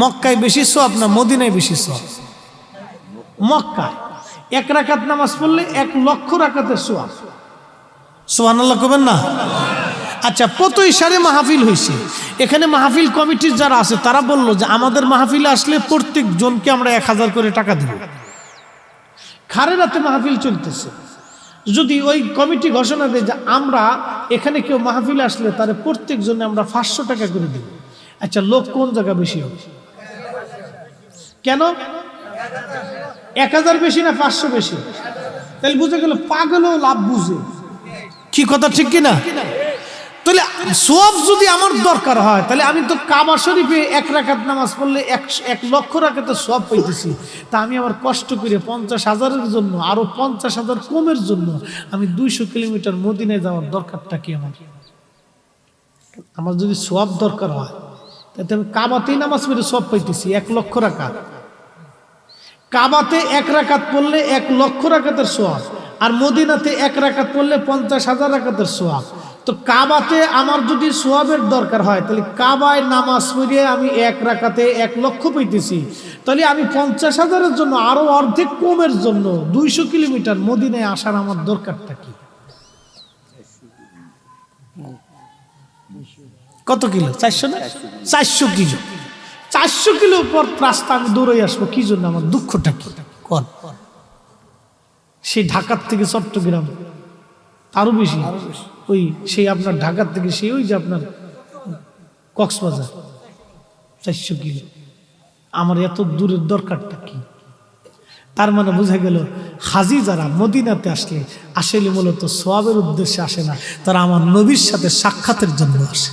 S1: মক্কায় বেশি সোয়াব না মদিনায় বেশি সোয়াব? মক্কায় 1 রাকাত নামাজ পড়লে 1 লক্ষ রাকাতের সোয়াব। সুবহানাল্লাহ কবেন না? আচ্ছা প্রতি সারে মাহফিল হয়েছে, এখানে মাহফিল কমিটির যারা আছে তারা বললো যে আমাদের মাহফিলে আসলে প্রত্যেক জনকে আমরা 1000 করে টাকা দেব। খারে রাতে মাহফিল চলতেছে, যদি ওই কমিটি ঘোষণা দেয় যে আমরা এখানে কেউ মাহফিলে আসলে তার প্রত্যেক জনে আমরা 500 টাকা করে দেব, আচ্ছা লোক কোন জায়গা বেশি হবে? কেন 1000 বেশি না 500 বেশি? তাহলে বুঝে গেল পাগলও লাভ বুঝে। কি কথা ঠিক কিনা? তাহলে সোয়াব যদি আমার দরকার হয়, তাহলে আমি তো কাবা শরীফে 1 রাকাত নামাজ পড়লে 1 লক্ষ রাকাতের সোয়াব পাইতেছি, তা আমি আবার কষ্ট করে 50,000-এর জন্য, আরো 50,000 কমের জন্য আমি 200 কিলোমিটার মদিনায় যাওয়ার দরকারটা কি? আমার যদি সোয়াব দরকার হয় তাহলে আমি কাবাতেই নামাজ পড়ে সোয়াব পাইতেছি 1 লক্ষ রাকাত। কাবাতে 1 রাকাত পড়লে 1 লক্ষ রাকাতের সোয়াব, আর মদিনাতে 1 রাকাত পড়লে 50,000 রাকাতের সোয়াব। তো কাবাতে আমার যদি সোয়াবের দরকার হয়, তাহলে কাবায় নামাজ পড়ে আমি 1 রাকাতে 1 লক্ষ পাইতেছি, তাহলে আমি 50,000-এর জন্য আরো অর্ধেক কমের জন্য 200 কিলোমিটার মদিনায় আসার আমার দরকারটা কি? কত কিলো? 400 না? 400 কিলো। 400 কিলো পর রাস্তা আমি দৌড়ে আসবো কি জন্য? আমার দুঃখটা কি? কোন সেই ঢাকার থেকে চট্টগ্রাম আরো বেশি, ওই সেই আপনার ঢাকার থেকে সেই ওই যে আপনার কক্সবাজার 400 কিলো। আমার এত দূরের দরকারটা কি? তার মানে বোঝা গেল হাজি যারা মদিনাতে আসলে মূলত সোয়াবের উদ্দেশ্যে আসে না, তারা আমার নবীর সাথে সাক্ষাতের জন্য আসে,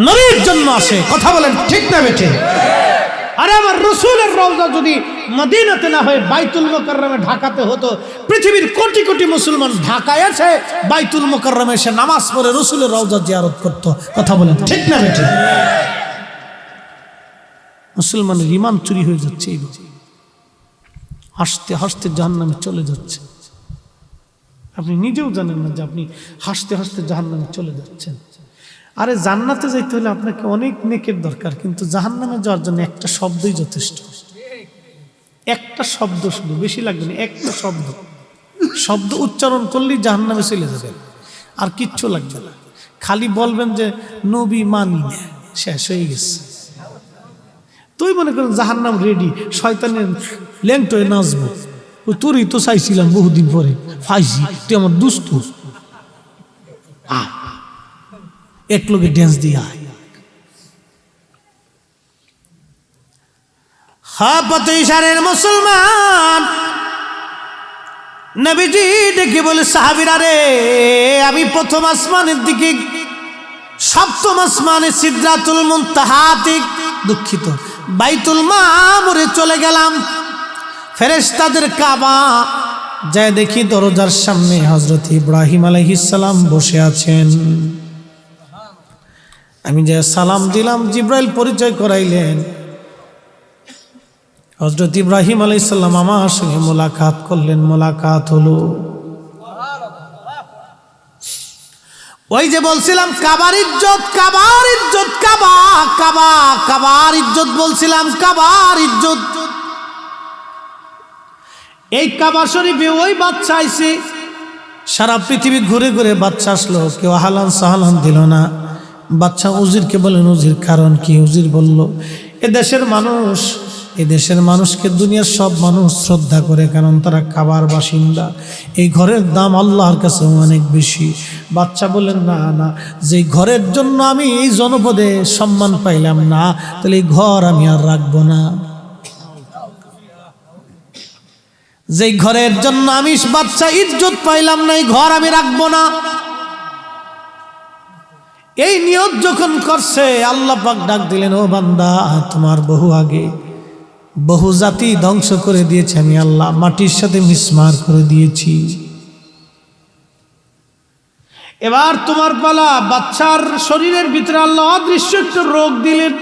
S1: নবীর জন্য আসে। কথা বলেন ঠিক না বেঠে? আরে আমার রসুলের রওজা যদি মদিনাতে না হয়ে বাইতুল মুকাররমে ঢাকাতে হতো, পৃথিবীর কোটি কোটি মুসলমান ঢাকায় আছে, বাইতুল মুকাররমে এসে নামাজ পড়ে রসুলের রওজা জিয়ারত করত। কথা বলেন ঠিক না বেঠে? মুসলমানের ঈমান চুরি হয়ে যাচ্ছে, হাসতে হাসতে জাহান্নামে চলে যাচ্ছে। আপনি নিজেও জানেন না যে আপনি হাসতে হাসতে জাহান্নামে চলে যাচ্ছেন। আরে জান্নাতে যাইতে হলে আপনাকে অনেক নেকের দরকার, কিন্তু জাহান্নামে যাওয়ার জন্য একটা শব্দই যথেষ্ট। একটা শব্দ, শুধু বেশি লাগবে না, একটা শব্দ উচ্চারণ করলেই জাহান্নামে চলে যাবেন, আর কিচ্ছু লাগবে না। খালি বলবেন যে নবী মানি না, শেষ হয়ে গেছে। তুই মনে করেন জাহান্নাম রেডি, শয়তানের ল্যাংটোয় নাচবো, ওই তোরই তো চাইছিলাম বহুদিন পরে, ফাইছি, তুই আমার দুস্তু, এক লোকে ড্যান্স দিয়ে আয়। হ্যাঁ পথইশারের মুসলমান, নবীজি ডেকে বলে সাহাবীরা রে, আমি প্রথম আসমানের দিকে, সপ্তম আসমানে সিদরাতুল মুনতাহাতে, দুঃখিত, বাইতুল মামুরে চলে গেলাম। ফেরেশতাদের কাবা যায় দেখি দরজার সামনে হযরত ইব্রাহিম আলাইহিস সালাম বসে আছেন। আমি যে সালাম দিলাম, জিব্রাইল পরিচয় করাইলেন, হযরত ইব্রাহিম আলাইহিস সালাম আমার সঙ্গে মোলাকাত করলেন। মোলাকাত হলো ওই যে বলছিলাম কাবার ইজ্জত, কাবার ইজ্জত, কাবা কাবা কাবার ইজ্জত বলছিলাম, কাবার ইজ্জত। এই কাবা শরীফে ওই বাচ্চা আইছে, সারা পৃথিবী ঘুরে ঘুরে বাচ্চা আসলো, কেউ আহলান সাহলান দিল না। বাচ্চা উজিরকে বলেন, উজির কারণ কি? উজির বলল, এদেশের মানুষ, এদেশের মানুষকে দুনিয়ার সব মানুষ শ্রদ্ধা করে, কারণ তারা কাবার বাসিন্দা। এই ঘরের দাম আল্লাহর কাছে অনেক বেশি। বাচ্চা বলেন, না না, যে ঘরের জন্য আমি এই জনপদে সম্মান পাইলাম না, তাহলে এই ঘর আমি আর রাখবো না। যে ঘরের জন্য আমি বাচ্চা ইজ্জত পাইলাম না, এই ঘর আমি রাখবো না। এই নিয়ত যখন করছে, আল্লাহ পাক ডাক দিলেন, ও বান্দা, তোমার বহু আগে বহু জাতি ধ্বংস করে দিয়েছে আমি আল্লাহ, মাটির সাথে মিসমার করে দিয়েছি। এবার তোমার পালা। বাচ্চার শরীরের ভিতরে আল্লাহ অদৃশ্য একটা রোগ দিলেন।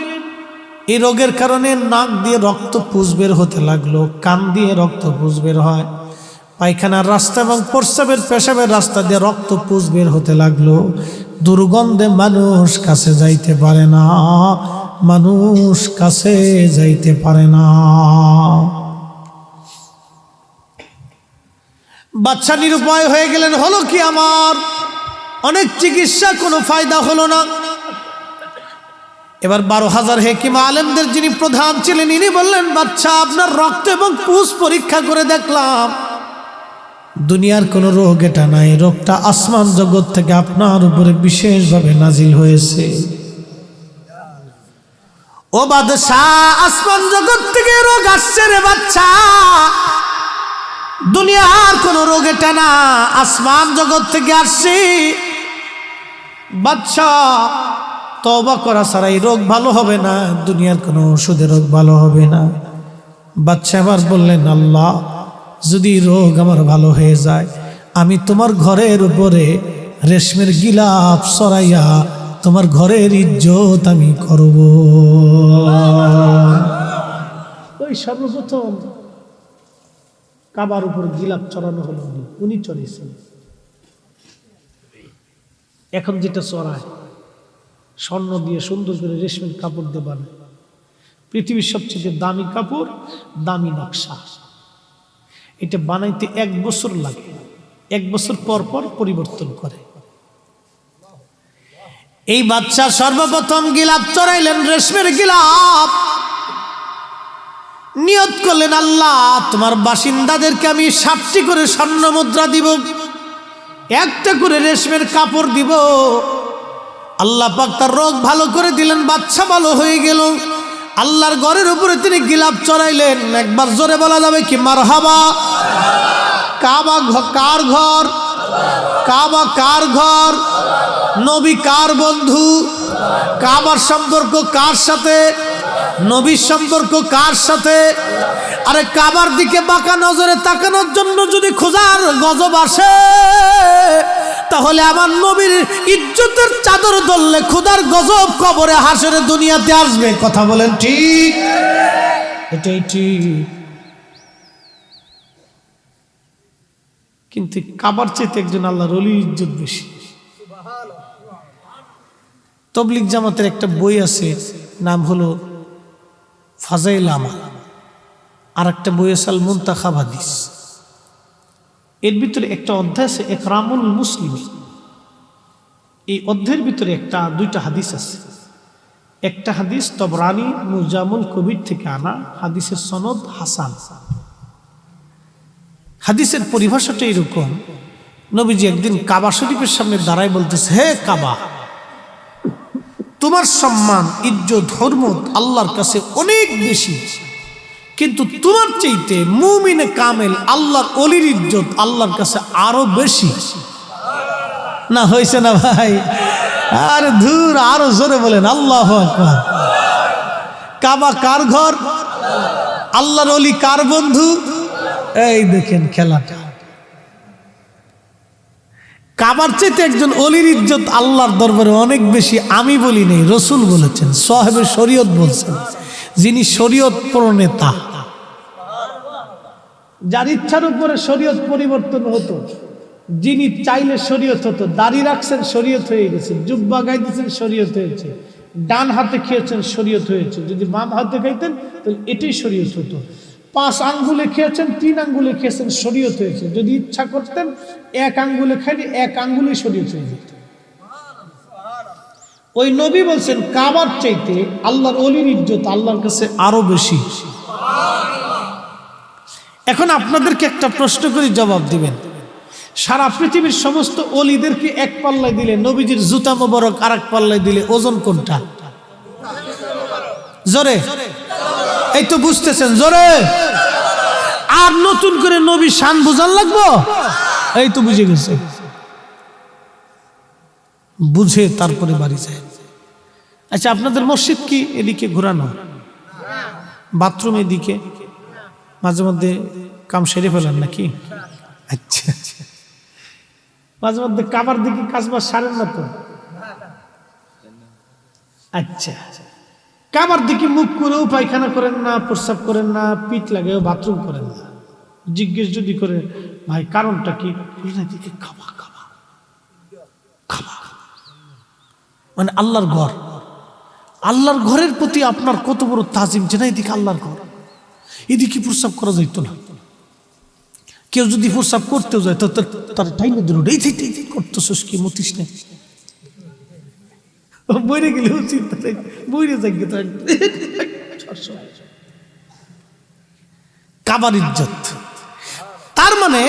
S1: এই রোগের কারণে নাক দিয়ে রক্ত পুঁজ বের হতে লাগলো, কান দিয়ে রক্ত পুঁজ বের হয়, পায়খানার রাস্তা এবং প্রস্রাবের পেশাবের রাস্তা দিয়ে রক্ত পুঁজ বের হতে লাগলো। দুর্গন্ধে মানুষ কাছে যাইতে পারে না, মানুষ কাছে যাইতে পারে না। বাচ্চা নিরুপায় হয়ে গেলেন। হলো কি আমার? অনেক চিকিৎসা, কোনো ফায়দা হলো না। এবার 12,000 হেকিম আলেমদের যিনি প্রধান ছিলেন, ইনি বললেন, বাচ্চা, আপনার রক্ত এবং পুঁজ পরীক্ষা করে দেখলাম, দুনিয়ার কোনো রোগ এটা নাই, রোগটা আসমান জগৎ থেকে আপনার উপরে বিশেষভাবে নাজিল হয়েছে। ও বাদশাহ, আসমান জগৎ থেকে রোগ আসছে রে বাচ্চা, দুনিয়ার কোনো রোগ এটা না, আসমান জগৎ থেকে আসছে। বাচ্চা, তওবা করা ছাড়া এই রোগ ভালো হবে না, দুনিয়ার কোনো ওষুধে রোগ ভালো হবে না। বাচ্চা আবার বললেন, আল্লাহ, যদি রোগ আমার ভালো হয়ে যায়, আমি তোমার ঘরের উপরে রেশমের গিলাফ সরাইয়া তোমার ঘরের ইজ্জত আমি করব। ওই সর্বপ্রথম কাবার উপর গিলাফ চড়ানো হলো, উনি চড়িয়েছেন। এখন যেটা চড়ায় স্বর্ণ দিয়ে সুন্দর করে রেশমের কাপড় দিয়ে বানায়, পৃথিবীর সবচেয়ে দামি কাপড়, দামি নকশা। এটা বানাইতে 1 বছর লাগে, 1 বছর পর পর পরিবর্তন করে। এই বাচ্চা সর্বপ্রথম গিলাফ চড়াইলেন, রেশমের গিলাফ। নিয়ত করলেন, আল্লাহ, তোমার বাসিন্দাদেরকে আমি 7টি করে স্বর্ণ মুদ্রা দিব, 1টা করে রেশমের কাপড় দিব। আল্লাহ পাক তার রোগ ভালো করে দিলেন, বাচ্চা ভালো হয়ে গেল। আল্লাহর ঘরের উপরে তিনি গিলাফ চড়াইলেন। একবার জোরে বলা যাবে কি মারহাবা? কাবা কার ঘর? কাবা কার ঘর? নবী কার বন্ধু? কাবার সম্পর্ক কার সাথে? নবীর সম্পর্ক কার সাথে? আরে কাবার দিকে বাঁকা নজরে তাকানোর জন্য যদি খোঁজার গজব আসে, তাহলে আমার নবীর ইজ্জতের চাদর ধরলে খোদার গজব কবরে হাসরে দুনিয়াতে আসবে। কথা বলেন ঠিক? এটাই ঠিক। কিন্তু কাবার চাইতে একজন আল্লাহর ওলির ইজ্জত বেশি। তবলিগ জামাতের একটা বই আছে, নাম হলো ফাজাইল আমাল, আর একটা বই আছে আল মুনতাখাব হাদিস। এর ভিতরে একটা অধ্যায় আছে ইকরামুল মুসলিম। এই অধ্যায়ের ভিতরে 2টা হাদিস আছে। একটা হাদিস তবরানি মুজামুল কবির থেকে আনা, হাদিসের সনদ হাসান। হাদিসের পরিভাষাটা এরকম, নবীজি একদিন কাবা শরীফের সামনে দাঁড়ায় বলতেছে, হে কাবা, তোমার সম্মান ইজ্জত হরমত আল্লাহর কাছে অনেক বেশি, কিন্তু তোমার চাইতে মুমিনে কামেল আল্লাহর ওলির ইজ্জত আল্লাহর কাছে আরো বেশি। না হয়েছে না ভাই? আরে ধুর, আরো জোরে বলেন আল্লাহু আকবার। কাবা কার ঘর? আল্লাহর ওলি কার বন্ধু? এই দেখেন খেলাটা। কাবার চাইতে একজন অলির ইজ্জত আল্লাহর দরবারে অনেক বেশি। আমি বলি নেই, রসুল বলেছেন, সাহেবে শরীয়ত বলছেন, যিনি শরীয়ত প্রণেতা, যার ইচ্ছার উপরে শরীয়ত পরিবর্তন হতো, যিনি চাইলে শরীয়ত হতো। দাড়ি রাখছেন, শরীয়ত হয়ে গেছে। জুব্বা গাইতেছেন, শরীয়ত হয়েছে। ডান হাতে খেয়েছেন, শরীয়ত হয়েছে। যদি বাম হাতে খাইতেন তাহলে এটাই শরীয়ত হতো। 5 আঙ্গুলে খেয়েছেন, 3 আঙ্গুলে খেয়েছেন, শরীয়ত হয়েছে। যদি ইচ্ছা করতেন 1 আঙ্গুলে খাইলে 1 আঙ্গুলে শরীয়ত হয়ে যেত। ওই নবী বলছেন, কাবার চাইতে আল্লাহর ওলির ইজ্জত আল্লাহর কাছে আরো বেশি। এখন আপনাদেরকে একটা প্রশ্ন করে জবাব দিবেন, সারা পৃথিবীর সমস্ত ওলিদেরকে এক পাল্লায় দিলে, নবীজির জুতা মোবারক আর এক পাল্লায় দিলে ওজন কোনটা? জোরে, এই তো বুঝতেছেন, জোরে। আর নতুন করে নবী শান বুঝান লাগবো? এই তো বুঝে গেছে, বুঝে তারপরে বাড়ি যায়। আচ্ছা, আপনাদের মসজিদ কি এদিকে ঘোরানো? বাথরুম এদিকে? মাঝে মধ্যে কাম সেরে ফেলেন নাকি? আচ্ছা, মাঝে মধ্যে কাবার দিকে কাজবাজ সারেন না তো? আচ্ছা, কাবার দিকে মুখ করেও পায়খানা করেন না, প্রস্রাব করেন না, পিঠ লাগেও বাথরুম করেন না। জিজ্ঞেস যদি করে, ভাই কারণটা কি? এদিকে কাবা, কাবা, কাবা মানে আল্লাহর ঘর। আল্লাহর ঘরের প্রতি আপনার কত বড় তাজিম, যে না এদিকে আল্লাহর ঘর, এদিকে প্রস্রাব করা যাইতো না। কেউ যদি প্রস্রাব করতেও যায় তো তার টাইমে দিল, এই করতেছিস কি, মতিস না, বইরে গেলে উচিত, বইরে যাই। কাবার ইজ্জত, তার মানে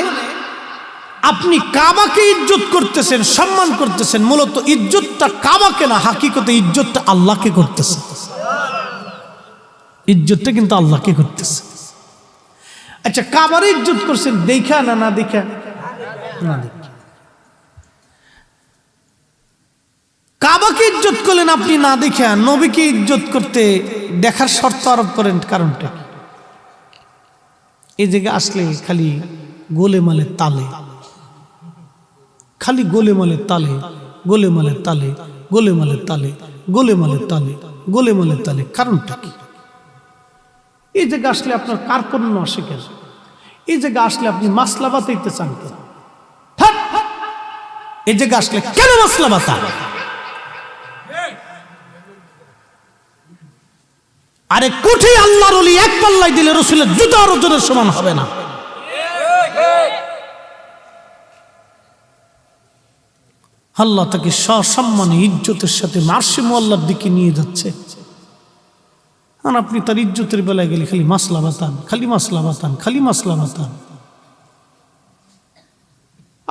S1: আপনি কাবাকে ইজ্জত করতেছেন, সম্মান করতেছেন। মূলত ইজ্জতটা কাবাকে না, হাকিকতে ইজ্জতটা আল্লাহকে করতেছে। ইজ্জতটা কিন্তু আল্লাহকে করতেছে। আচ্ছা, কাবার ইজ্জত করছেন দেখা না না দেখা? না দেখা। কাবাকে ইজ্জত করলেন আপনি না দেখা, নবীকে ইজ্জত করতে দেখার শর্ত আরোপ করেন, কারণটা কি? এই জায়গায় আসলে খালি গোলেমালে তালে, খালি গোলেমালে তালে, গোলেমালে তালে, গোলেমালে তালে, গোলেমালে তালে, গোলেমালে তালে, কারণটা কি? এই জায়গায় আসলে আপনার কার পণ্য আসে কেন? এই জায়গায় আসলে আপনি মাসলা বাতাইতে চান কেন? এই জায়গায় আসলে কেন মাসলা বাতা? আরে কোঠি আল্লাহর ওলি এক পাল্লায় দিলে রসুলের জুতার ওজনের সমান হবে না। আল্লাহ তাকে সসম্মানে ইজ্জতের সাথে মার্শে মুআল্লার দিকে নিয়ে যাচ্ছে, আর আপনি তার ইজ্জতের বেলায় গেলে খালি মাসলা বাতান, খালি মাসলা বাতান, খালি মাসলা বাতান।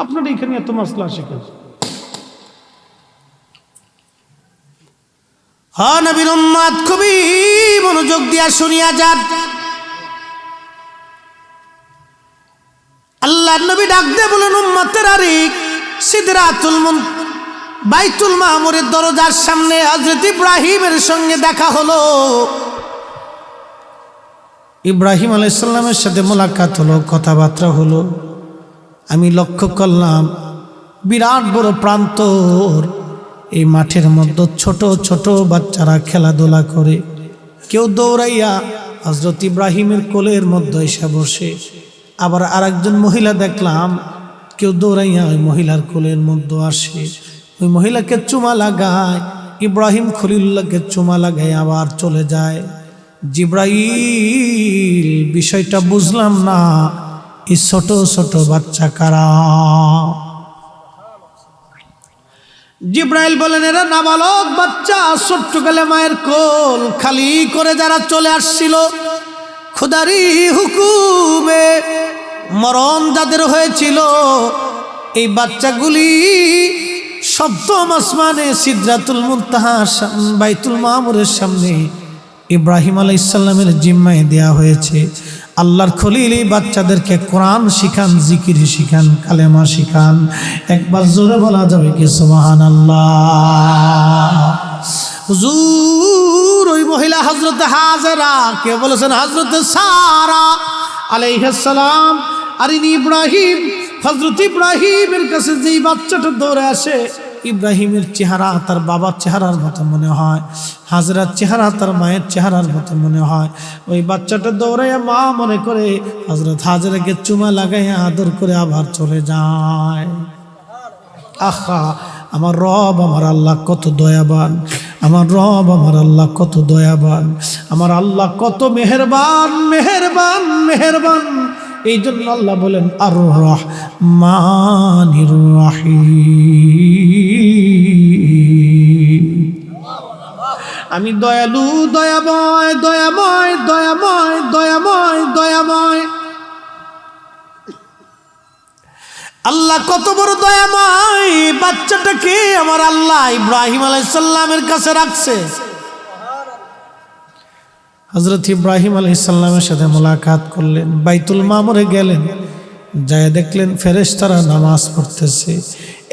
S1: আপনার এখানে এত মাসলা আসে কেন? হ্যাঁ, নবীর উম্মত খুবই মনোযোগ দিয়া শুনিয়া যান। আল্লাহর নবী ডাক দিয়ে বলেন, উম্মতের আরে সিদরাতুল মুনতাহা বাইতুল মামুরের দরজার সামনে হযরত ইব্রাহিমের সঙ্গে দেখা হলো। ইব্রাহিম আলাইহিস সালামের সাথে মোলাকাত হলো, কথাবার্তা হলো। আমি লক্ষ্য করলাম বিরাট বড় প্রান্তর, এই মাঠের মধ্যে ছোট ছোট বাচ্চারা খেলাধুলা করে। কেউ দৌড়াইয়া হযরত ইব্রাহিমের কোলের মধ্যে এসে বসে। আবার আরেকজন মহিলা দেখলাম, কেউ দৌড়াইয়া ওই মহিলার কোলের মধ্যে আসে, ওই মহিলাকে চুমা লাগায়। ইব্রাহিম খলিলুল্লাহকে চুমা লাগায় আবার চলে যায়। জিব্রাইল, বিষয়টা বুঝলাম না, এই ছোট ছোট বাচ্চা কারা? জিব্রাইল বলেন, এরা নাবালক বাচ্চা, ছোট্টকালে মায়ের কোল খালি করে যারা চলে আসছিল খোদারি হুকুমে, মরণ যাদের হয়েছিল এই বাচ্চাগুলি সপ্তম আসমানে সিদরাতুল মুনতাহা বাইতুল মামুরের সামনে ইব্রাহিম আলাইহিস সালামের জিম্মায় দেয়া হয়েছে। আল্লাহর খলিল এই বাচ্চাদেরকে কোরআন শিখান, জিকির শিখান, কালেমা শিখান। একবার জোরে বলা যাবে কি সুবহানাল্লাহ। হুজুর ওই মহিলা হযরত হাজেরা কে বলেছেন হযরত সারা আলাইহিস সালাম আর ইনি ইব্রাহিম, হযরত ইব্রাহিমের কাছে যেই বাচ্চাটা দৌড়ে আসে ইব্রাহিমের চেহারা তার বাবার চেহারার মতো মনে হয়, হাজরার চেহারা তার মায়ের চেহারার মতো মনে হয়। ওই বাচ্চাটা দৌড়াইয়া মা মনে করে হযরত হাজরাকে চুমা লাগাইয়া আদর করে আবার চলে যায়। আহা, আমার রব আমার আল্লাহ কত দয়াবান, আমার রব আমার আল্লাহ কত দয়াবান, আমার আল্লাহ কত মেহেরবান মেহেরবান মেহেরবান। এই জন্য আল্লাহ বলেন আর রহমানির রহিম, আমি দয়ালু দয়াময় দয়াময় দয়াময় দয়াময় দয়াময়। আল্লাহ কত বড় দয়াময়, বাচ্চাটাকে আমার আল্লাহ ইব্রাহিম আলাইহিস সালামের কাছে রাখছে। হযরত ইব্রাহিম আলাইহিস সালামের সাথে মোলাকাত করলেন, বাইতুল মামুরে গেলেন, যায় দেখলেন ফেরেশতারা নামাজ পড়তেছে।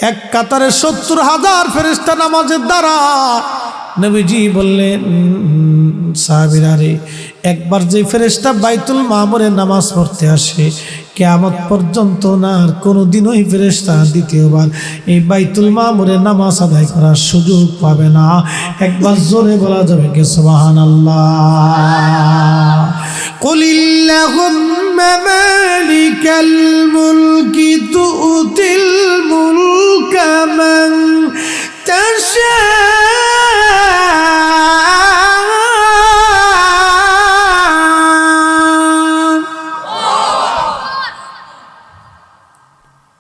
S1: এক কাতারে ৭০,০০০ ফেরেশতা নামাজের দ্বারা। নবীজি বললেন সাহাবীরা রে, একবার যে ফেরেশতা বাইতুল মামুরে নামাজ পড়তে আসে কিয়ামত পর্যন্ত না আর কোনোদিন ওই ফেরেশতা দ্বিতীয়বার এই বাইতুল মামুরে নামাজ আদায় করার সুযোগ পাবে না। একবার জোরে বলা যাবে কি সুবহানাল্লাহ। কুলিল্লাহুম্মা মালিকাল মুলকি তুতিল মুলকা মান তাশা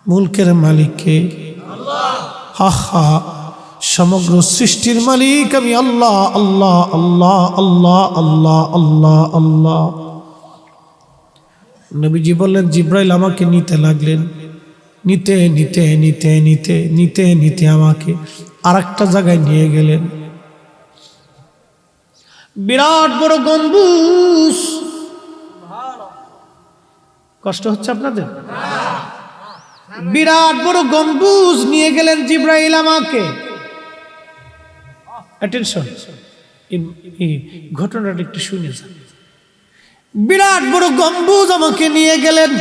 S1: মুলকের মালিককে হা হা, সমগ্র সৃষ্টির মালিক আমি আল্লাহ আল্লাহ আল্লাহ আল্লাহ আল্লাহ আল্লাহ আল্লাহ। নবীজি বললেন জিব্রাইল আমাকে নিতে লাগলেন, নিতে নিতে নিতে নিতে নিতে নিতে আমাকে আর একটা জায়গায় নিয়ে গেলেন। বিরাট বড় গম্বুজ। কষ্ট হচ্ছে আপনাদের? বিরাট বড় গম্বুজ নিয়ে গেলেন জিব্রাইল আমাকে। অ্যাটেনশন, এই ঘটনাটা একটু শুনে যান। বিরাট বড় গম্বুজ আমাকে নিয়ে গেলেন।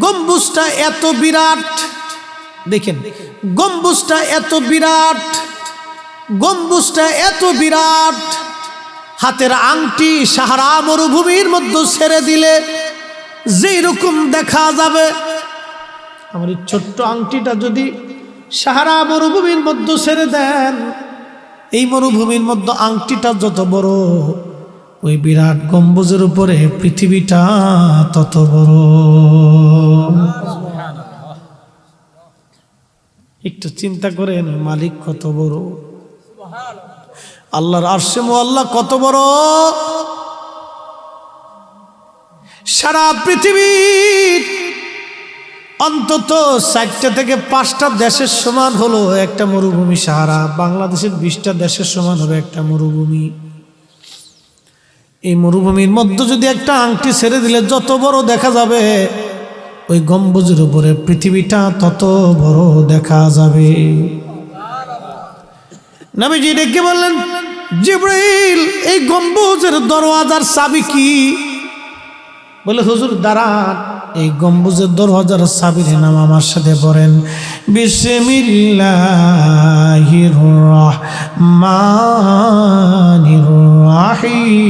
S1: গম্বুজটা এত বিরাট, দেখেন গম্বুজটা এত বিরাট, গম্বুজটা এত বিরাট, হাতের আংটি সাহারা মরুভূমির মধ্যে ছেড়ে দিলে যেই রকম দেখা যাবে, আমার এই ছোট্ট আংটিটা যদি সাহারা মরুভূমির মধ্যে ছেড়ে দেন, এই মরুভূমির মধ্যে আংটিটা যত বড়, ওই বিরাট গম্বুজের উপরে পৃথিবীটা তত বড়। একটু চিন্তা করেন মালিক কত বড়, আল্লাহর আরশে মুআল্লা কত বড়। সারা পৃথিবীর অন্তত 4টা থেকে 5টা দেশের সমান হলো একটা মরুভূমি সাহারা। বাংলাদেশের 20টা দেশের সমান হবে একটা মরুভূমি। এই মরুভূমির মধ্যে যদি একটা আংটি ছেড়ে দিলে যত বড় দেখা যাবে, ওই গম্বুজের উপরে পৃথিবীটা তত বড় দেখা যাবে। নবীজি ডেকে বললেন জিবরাইল, এই গম্বুজের দরওয়াজার চাবি কি? বলে হুজুর দাঁড়ান, এই গম্বুজের দরওয়াজার চাবির নাম আমার সাথে পড়েন, বিসমিল্লাহির রহমানির রহিম।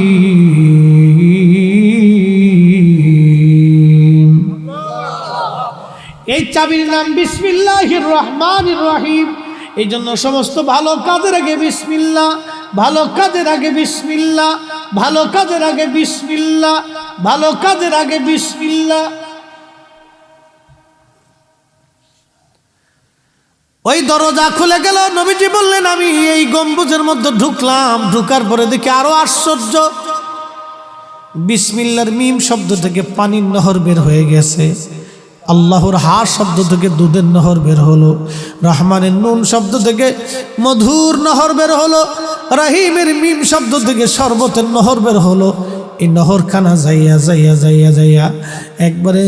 S1: এই চাবির নাম বিসমিল্লাহির রহমানির রহিম। এই জন্য সমস্ত ভালো কাজের আগে বিসমিল্লাহ, ভালো কাজের আগে বিসমিল্লাহ, ভালো কাজের আগে বিসমিল্লাহ, ভালো কাজের আগে বিসমিল্লাহ। ওই দরজা খুলে গেল। নবীজি বললেন আমি এই গম্বুজের মধ্যে ঢুকলাম, ঢুকার পরে দেখি আরো আশ্চর্য। বিসমিল্লাহর মিম শব্দ থেকে পানির নহর বের হয়ে গেছে, আল্লাহর হা শব্দ থেকে দুধের নহর বের হলো, রহমানের নুন শব্দ থেকে মধুর নহর বের হলো, রহিমের মিম শব্দ থেকে শরবতের নহর বের হলো। এই নহরখানা যাইয়া যাইয়া যাইয়া যাইয়া একবারে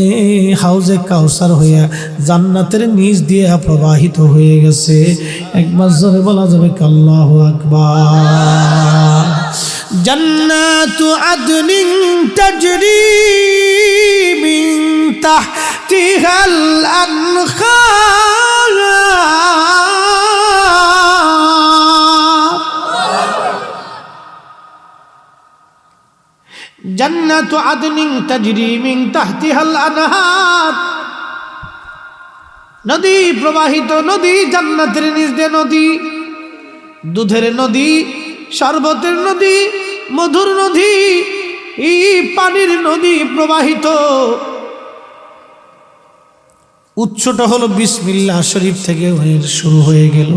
S1: হাউজে কাউসার হইয়া জান্নাতের নিচ দিয়ে প্রবাহিত হয়ে গেছে। একবার জোরে বলা যাবে কি আল্লাহু আকবার। জান্নাতু আদনিন তাজরি মিন তাহতিহাল আনহার। জান্নাতু আদনিন তাজরি মিন তাহতিহাল আনহার। নদী প্রবাহিত, নদী জান্নাতের নিচ দিয়ে নদী, দুধের নদী, শরবতের নদী, মধুর নদী, এই পানির নদী প্রবাহিত। উৎসটা হলো বিসমিল্লাহ শরীফ থেকে শুরু হয়ে গেল।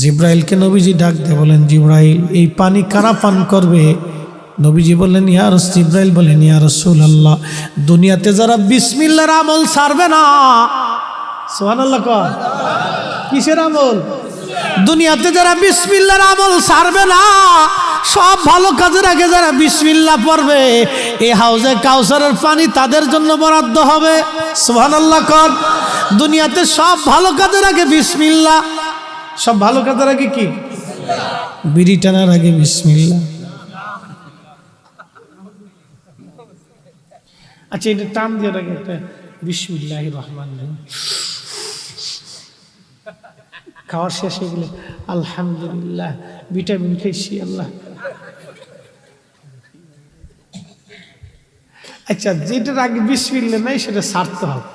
S1: জিব্রাইলকে নবীজি ডাক দিয়ে বলেন, জিব্রাইল এই পানি কারা পান করবে? নবীজি বললেন, জিব্রাইল বলেন, ইয়া রাসূলুল্লাহ, দুনিয়াতে যারা বিসমিল্লাহর আমল ছাড়বে না। সুবহানাল্লাহ কর। কিসের আমল? দুনিয়াতে যারা বিসমিল্লাহর আমল ছাড়বে না, সব ভালো কাজের আগে যারা বিসমিল্লাহ পড়বে, এই হাউজে কাউসারের পানি তাদের জন্য বরাদ্দ হবে। সুবহানাল্লাহ কর। দুনিয়াতে সব ভালো কাজের আগে বিসমিল্লাহ। সব ভালো কাজের আগে কি? বিড়ি টানার আগে বিসমিল্লাহ। আচ্ছা, এটা টান দিয়ে রাখে একটা বিসমিল্লাহির রহমানির রহিম। খাওয়ার শেষে গেলে আলহামদুলিল্লাহ, ভিটামিন খেয়েছি আল্লাহ। আচ্ছা, যেটার আগে বিসমিল্লাহ নাই সেটা ছাড়তে হবে।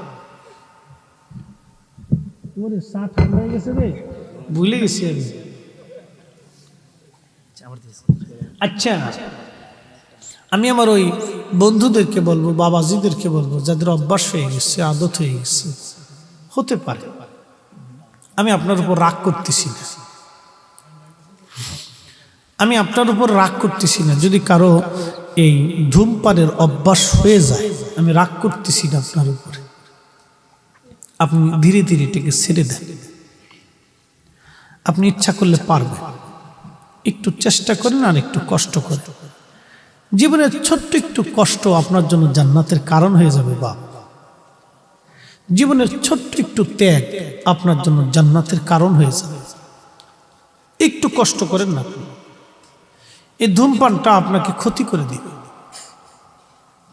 S1: চা ঠান্ডা হয়ে গেছে রে, ভুলে গেছি আমি। আচ্ছা, আমি আমার ওই বন্ধুদেরকে বলবো, বাবাজিদেরকে বলবো, যাদের অভ্যাস হয়ে গেছে, আদত হয়ে গেছে, হতে পারে আমি আপনার উপর রাগ করতেছি না, আমি আপনার উপর রাগ করতেছি না। যদি কারো এই ধূমপানের অভ্যাস হয়ে যায়, আমি রাগ করতেছি না আপনার উপরে। আপনি ধীরে ধীরে এটাকে ছেড়ে দেন। আপনি ইচ্ছা করলে পারবেন, একটু চেষ্টা করেন আর একটু কষ্ট করেন। জীবনের ছোট্ট একটু কষ্ট আপনার জন্য জান্নাতের কারণ হয়ে যাবে। বাপ, জীবনের ছোট্ট একটু ত্যাগ আপনার জন্য জান্নাতের কারণ হয়ে যাবে। একটু কষ্ট করেন না, এই ধূমপানটা আপনাকে ক্ষতি করে দিবে,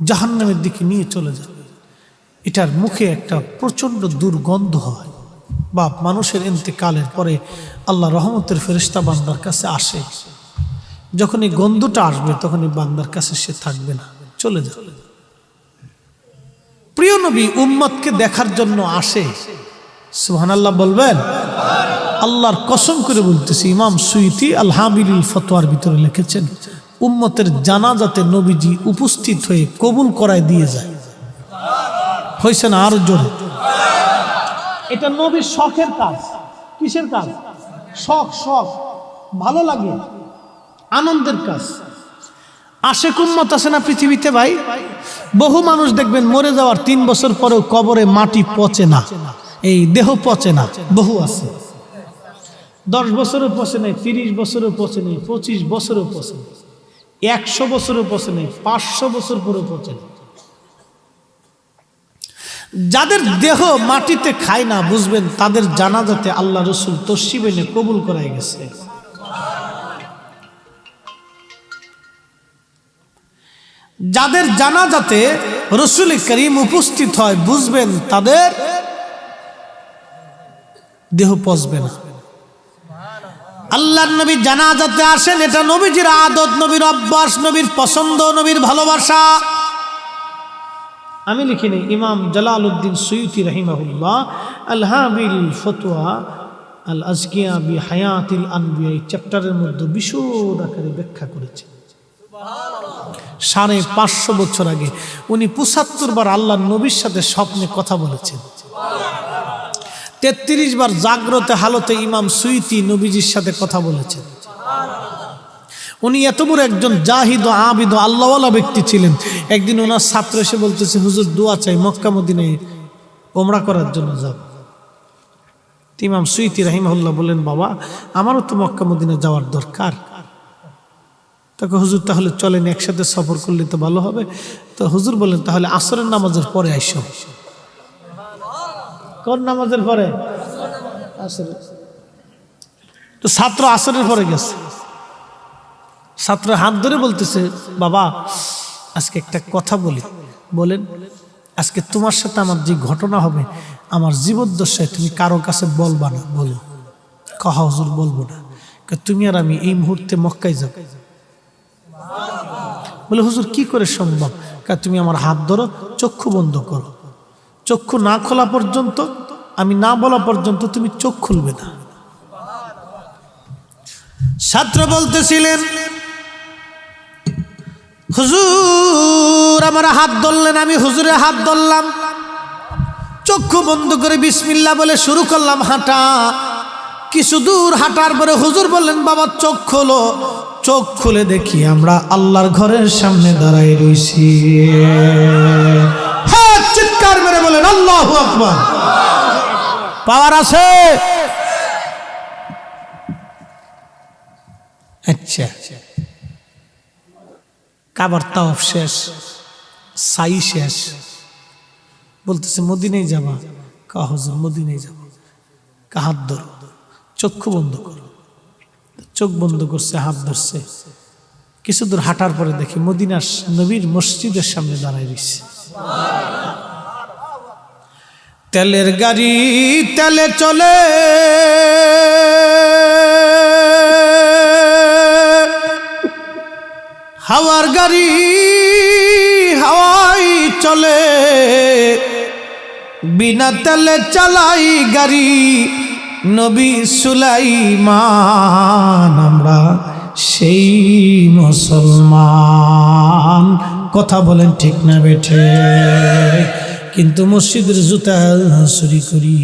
S1: জাহান্নামের দিকে নিয়ে চলে যাবে। এটার মুখে একটা প্রচন্ড দুর্গন্ধ হয়। বাপ, মানুষের ইন্তেকালের পরে আল্লাহ রহমতের ফেরেশতা বান্দার কাছে আসে, যখন এই গন্ধটা আসবে তখন এই বান্দার কাছে সে থাকবে না, চলে যাবে। প্রিয় নবী উম্মতকে দেখার জন্য আসে। সুবহানাল্লাহ বলবেন। আল্লাহর কসম করে বলতেছি, ইমাম সুয়ুতি আল হামিলুল ফতোয়ার ভিতরে লিখেছেন, উম্মতের জানাজাতে নবীজি উপস্থিত হয়ে কবুল করায় দিয়ে যায়। হয়েছে না? আরো জোরে। এটা নবীর শখের কাজ। কিসের কাজ? শখ। শখ ভালো লাগে, আনন্দের কাজ। আশেক উম্মত আছে না পৃথিবীতে ভাই? বহু মানুষ দেখবেন মরে যাওয়ার 3 বছর পরেও কবরে মাটি পচে না, এই দেহ পচে না। বহু আছে 10 বছরও পচে নেই, 30 বছরও পচে নেই, 25 বছরও পচে নেই, 100 বছরও পচে নেই, 500 বছর পরেও পচে নেই। যাদের দেহ মাটিতে খায় না, বুঝবেন তাদের জানাজাতে আল্লাহ রসুল তশরিফ এনে কবুল করাই গেছে। যাদের জানাজাতে রসুল করিম উপস্থিত হয়, বুঝবেন তাদের দেহ পচবে না। আল্লাহর নবী জানাজাতে আসেন, এটা নবীজির আদত, নবীর অভ্যাস, নবীর পছন্দ, নবীর ভালোবাসা। আমি লিখিনি, ইমাম জালালউদ্দিন সুয়ুতি রাহিমাহুল্লাহ আল হাবিল ফতোয়া আল আজকিয়া বি হায়াতিল আনবিয়া এই চ্যাপ্টারের মধ্যে বিশদ আকারে ব্যাখ্যা করেছেন। 550 বছর আগে উনি 75 বার আল্লাহর নবীর সাথে স্বপ্নে কথা বলেছেন। 33 বার জাগ্রত হালতে ইমাম সুয়ুতি নবীজির সাথে কথা বলেছেন। উনি এত বড় একজন জাহিদ ও আবিদ ও আল্লাহওয়ালা ব্যক্তি ছিলেন। একদিন ওনার ছাত্র এসে বলতেছে, হুজুর দোয়া চাই, মক্কা মদিনায় ওমরা করার জন্য যাব। ইমাম সুয়ুতী রাহিমাহুল্লাহ বললেন, বাবা আমারও তো মক্কা মদিনা যাওয়ার দরকার। তাকে হুজুর তাহলে চলেন, একসাথে সফর করলে তো ভালো হবে। তো হুজুর বললেন, তাহলে আসরের নামাজের পরে আইসো। কোন নামাজের পরে? আসরের। তো ছাত্র আসরের পরে গেছে। ছাত্র হাত ধরে বলতেছে, বাবা আজকে একটা কথা বলি। বলেন। আজকে তোমার সাথে আমার যে ঘটনা হবে, আমার জীবদ্দশায় তুমি কারো কাছে বলবা না। বলো। কহা হুজুর বলবো না। তুমি আর আমি এই মুহূর্তে মক্কায় যাব। বলে হুজুর কি করে সম্ভব? তুমি আমার হাত ধরো, চক্ষু বন্ধ করো, চক্ষু না খোলা পর্যন্ত, আমি না বলা পর্যন্ত তুমি চোখ খুলবে না। ছাত্র বলতেছিলেন, হুজুর আমার হাত ধরলেন, আমি হুজুরের হাত ধরলাম, চক্ষু বন্ধ করে বিসমিল্লাহ বলে শুরু করলাম হাঁটা। কিছু দূর হাঁটার পরে হুজুর বললেন, বাবা চোখ খোলো। চোখ খুলে দেখি আমরা আল্লাহর ঘরের সামনে দাঁড়াই রইছি। হ্যাঁ, চিৎকার মেরে বলেন আল্লাহু আকবার। পাওয়ার আছে? আচ্ছা, কাবার তাওয়াফ শেষ, সাই শেষ, বলতেছে মদিনায় যাবা। কা হুজুর মদিনায় যাব। কা হাত ধরো, চক্ষু বন্ধ করো। চোখ বন্ধ করছে, হাত ধরছে। কিছু দূর হাঁটার পরে দেখি মদিনার নবীর মসজিদের সামনে দাঁড়ায় রয়েছে। তেলের গাড়ি তেলে চলে, হাওয়ার গাড়ি হাওয়াই চলে, বিনা তেলে চালাই গাড়ি নবী সুলাইমান। আমরা সেই মুসলমান। কথা বলেন ঠিক না বেঠে? কিন্তু মসজিদের জুতা চুরি করি।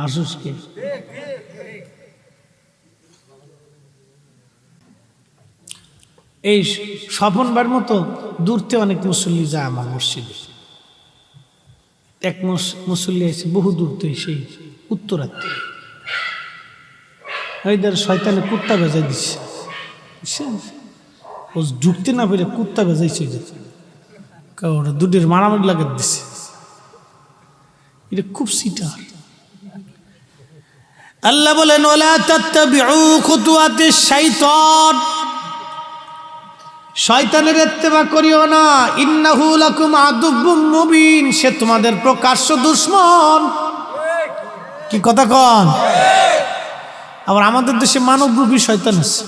S1: আসুসকে এই স্বপনবার মতো দূরতে অনেক মুসল্লি যায় আমার মসজিদে। এক মুসল্লি আছে বহু দূরতে, সেই উত্তরাতে। ওইদের শয়তানে কুত্তা বেজাই দিচ্ছে, ও ঢুকতে না পেরে কুত্তা বেজাইছে। ওরা দুধের মারামারি লাগা দিচ্ছে। এটা খুব সিটার। আল্লাহ বলেন, ওয়ালা তাত্তাবিউ খুতুওয়াতিশ শাইতান, শয়তানের ইত্তেবা করিও না। ইন্নাহু লাকুম আদুব্বুম মুবিন, সে তোমাদের প্রকাশ্য দুশমন। কি কথা কন? আবার আমাদের দেশে মানবরূপী শয়তান আছে,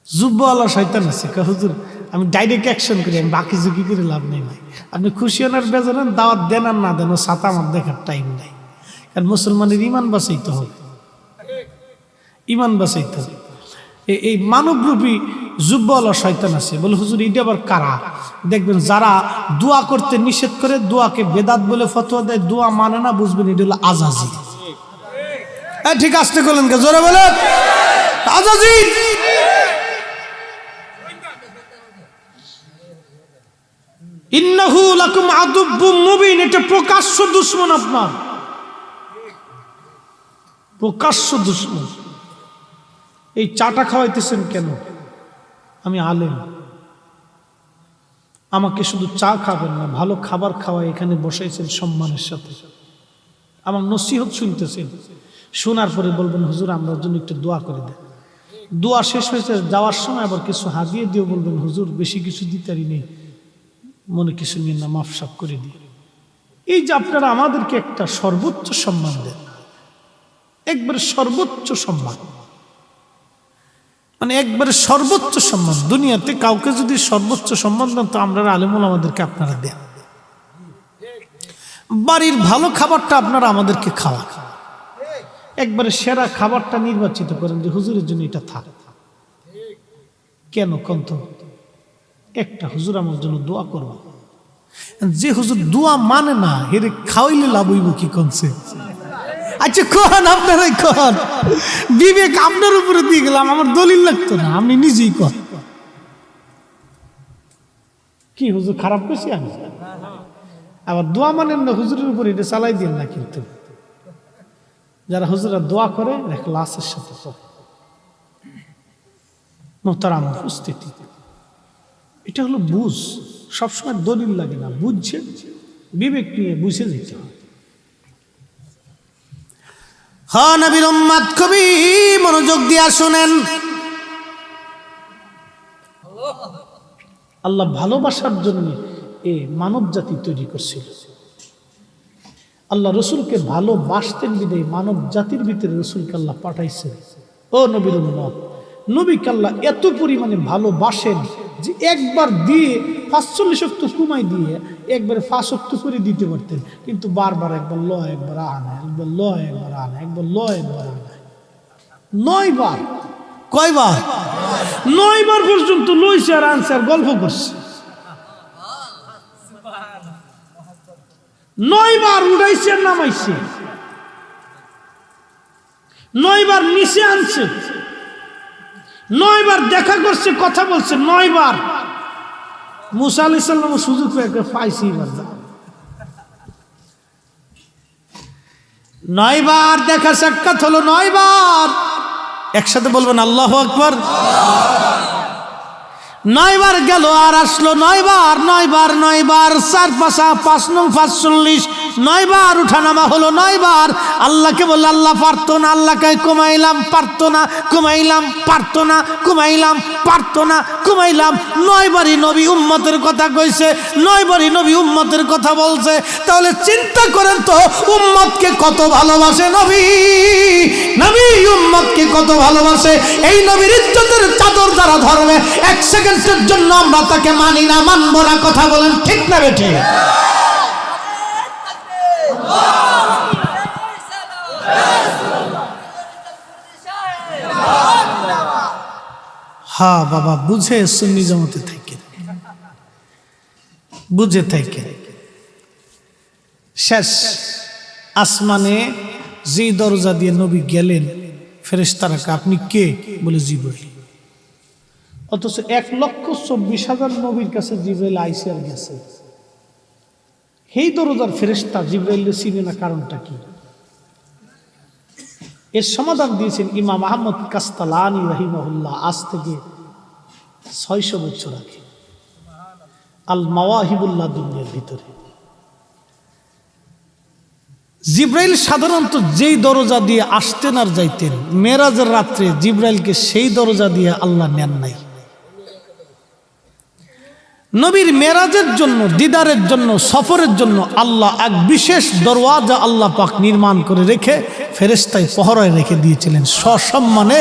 S1: জুব্বাওয়ালা শয়তান আছে। হুজুর আমি ডাইরেক্ট অ্যাকশন করি, আমি বাকি ঝুঁকি করে লাভ নেই ভাই। আপনি খুশি হন আর বেজারেন, দাওয়াত দেন আর না দেন, ও ছাতা আমার দেখার টাইম নাই। কারণ মুসলমানের ইমান বাঁচাইতে হবে, ইমান বাঁচাইতে হবে। এই মানবরূপী জুব্বাওয়ালা শয়তান আছে। বলে হুজুর এটা আবার কারা? দেখবেন যারা দোয়া করতে নিষেধ করে, দোয়াকে বেদাত বলে ফতোয়া দেয়, দোয়া মানে না, বুঝবেন এটা হলো আজাজিল। ঠিক আসতে করলেন কে? জোরে বলেন আজাজিল। ইন্নাহু লাকুম আদুব্বুম মুবিন, এটা প্রকাশ্য দুশমন আপনার, প্রকাশ্য দুশমন। এই চাটা খাওয়াইতেছেন কেন? আমি আলেম, আমাকে শুধু চা খাবেন না, ভালো খাবার খাওয়াই এখানে বসাইছেন সম্মানের সাথে। আমার নসিহত শুনতেছেন, শোনার পরে বলবেন হুজুর আমার জন্য একটু দোয়া করে দেন। দোয়া শেষ হয়েছে, যাওয়ার সময় আবার কিছু হাদিয়ে দিয়ে বলবেন হুজুর বেশি কিছু দিতারি নেই, মনে কিছু নিয়ে না, মাফ সাফ করে দিই। এই যে আপনারা আমাদেরকে একটা সর্বোচ্চ সম্মান দেন, একবারে সর্বোচ্চ সম্মান, মানে একবারে সর্বোচ্চ সম্মান। দুনিয়াতে কাউকে যদি সর্বোচ্চ সম্মান দেন, তো আমরা আলেমুল আমাদেরকে আপনারা দেন। বাড়ির ভালো খাবারটা আপনারা আমাদেরকে খাওয়া, একবারে সেরা খাবারটা নির্বাচিত করেন যে হুজুরের জন্য এটা থাক। কেন কন্ত? একটা হুজুর আমার জন্য দোয়া করবো। যে হুজুর দোয়া মানে না হেরে খাওয়াইলে লাভ হইব কি কনছে? আচ্ছা কন, আপনারাই কন, বিবেক আপনার উপরে দিয়ে গেলাম, আমার দলিল লাগতো না, আপনি নিজেই কন। কি হুজুর খারাপ করছি আমি? আবার দোয়া মানেন না হুজুরের উপরে এটা চালাই দিন না, কিন্তু যারা হুজুরা দোয়া করে ক্লাসের সাথে মোহতারাম উপস্থিতি, এটা হলো বুঝ। সবসময় দলিল লাগে না, বুঝছে বিবেক নিয়ে বুঝে যেতে হয়। হ্যাঁ নবীর উম্মত খুবই মনোযোগ দিয়া শুনেন। আল্লাহ ভালোবাসার জন্য এ মানব জাতি তৈরি করছিল। আল্লাহ রসুলকে ভালোবাসতেন বিদায় মানব জাতির ভিতরে রসুলকে আল্লাহ পাঠাইছেন। ও নবীর উম্মত, নবীকে আল্লাহ এত পরিমাণে ভালোবাসেন যে একবার দিয়ে 45 ওয়াক্ত কুমাই দিয়ে একবারে 5 ওয়াক্ত করে দিতে পারতেন, কিন্তু বারবার একবার ল একবার আনা, একবার ল একবার আনা, একবার ল একবার আনা, 9 বার। কয়বার? 9 বার পর্যন্ত লইছে আর আনছে আর গল্প করছে। 9 বার উঠাইছে আর নামাইছে, 9 বার নিচে আনছে, 9 বার দেখা করছে, কথা বলছে 9 বার। মুসা আলাইহিস সালাম সুযোগ পেয়ে পাইছি, 9 বার দেখা সাক্ষাৎ হলো, 9 বার। একসাথে বলবেন আল্লাহু আকবার। 9 বার গেল আর আসলো, 9 বার 9 বার 9 বার 4 5 5 9 45, 9 বার উঠানামা হলো, 9 বার। আল্লাহকে বললে আল্লাহ পারতো না, আল্লাহকে কমাইলাম, পারতো না, কমাইলাম, পারতো না, কমাইলাম, পারতো না, কমাইলাম। 9 বারই নবী উম্মতের কথা কইছে, 9 বারই নবী উম্মতের কথা বলছে। তাহলে চিন্তা করেন তো উম্মতকে কত ভালোবাসে নবী, নবী উম্মতকে কত ভালোবাসে। এই নবীর ইজ্জতের চাদর যারা ধরবে, 1 সেকেন্ডের জন্য আমরা তাকে মানি না, মানবো না। কথা বলেন ঠিক না বেঠিক? হ্যাঁ বাবা, বুঝে সুন্নি জামাতে থেকে, বুঝে থেকে। শেষ আসমানে যে দরজা দিয়ে নবী গেলেন, ফেরেশতারা আপনি কে? বলে জিবরাইল। অথচ 1,24,000 নবীর কাছে জিবরাইল আইসে আর গেছে। সেই দরজার ফেরেশতা জিবরাইল চিনে না, কারণটা কি? এর সমাধান দিয়েছেন ইমাম আহমদ কাস্তালানি রাহিমাহুল্লাহ, আজ থেকে 600 বছর আগে, আল মাওয়াহিবুল্লাহ দুনিয়ার ভিতরে। জিবরাইল সাধারণত যেই দরজা দিয়ে আসতেন আর যাইতেন, মেরাজের রাত্রে জিবরাইলকে সেই দরজা দিয়ে আল্লাহ নেন নাই। নবীর মেরাজের জন্য, দিদারের জন্য, সফরের জন্য আল্লাহ এক বিশেষ দরওয়াজা আল্লাহ পাক নির্মাণ করে রেখে ফেরেশতায় পহরায় রেখে দিয়েছিলেন। সসম্মানে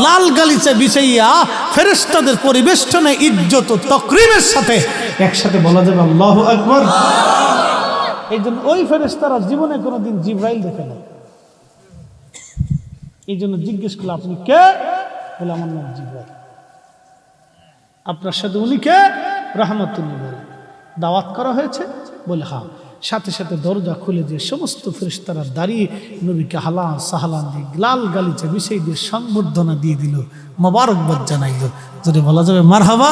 S1: লাল গালিচা বিছাইয়া ফেরেশতাদের পরিবেষ্টনে ইজ্জত ও তকরিমের সাথে একসাথে বলা যাবে আল্লাহু আকবার। এই জন্য ওই ফেরেশতারা জীবনে কোনোদিন জিবরাইল দেখে না। এই জন্য জিজ্ঞেস করলো আপনি কে? বলে আমার নাম জিবরাইল। আপনার সাথে উনি কে? রাহমাতুল্লাহ। দাওয়াত করা হয়েছে? বলে হ্যাঁ। সাথে সাথে দরজা খুলে দিয়ে সমস্ত ফেরেশতারা দাঁড়িয়ে নবীকে হালান সাহালান দিয়ে লাল গালিচা বিছাই দিয়ে সংবর্ধনা দিয়ে দিল, মোবারকবাদ জানাইল। যদি বলা যাবে মারহাবা।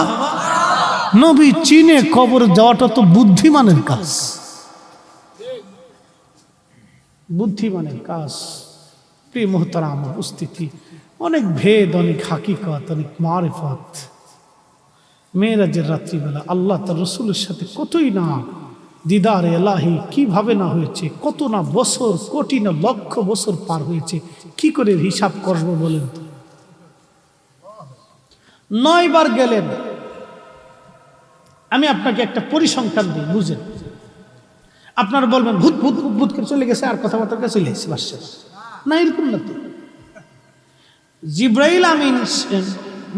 S1: নবী চীনে কবর যাওয়াটা তো বুদ্ধিমানের কাজ, বুদ্ধিমানের কাজ। প্রিয় মুহতারাম উপস্থিতি, অনেক ভেদ, অনেক হাকিকত, অনেক মারিফত। মেরাজের রাত্রিবেলা আল্লাহ তার রসুলের সাথে কতই না দিদার এলাহি কিভাবে না হয়েছে, কত না বছর, কোটি না লক্ষ বছর পার হয়েছে, কি করে হিসাব করবো বলেন তো? 9 বার গেলেন। আমি আপনাকে একটা পরিসংখ্যান দিই, বুঝেন। আপনারা বলবেন ভূত ভূত ভূত করে চলে গেছে আর কথাবার্তা চলে এসেছে, বাসছে না, এরকম না তো। জিবরাইল আমিন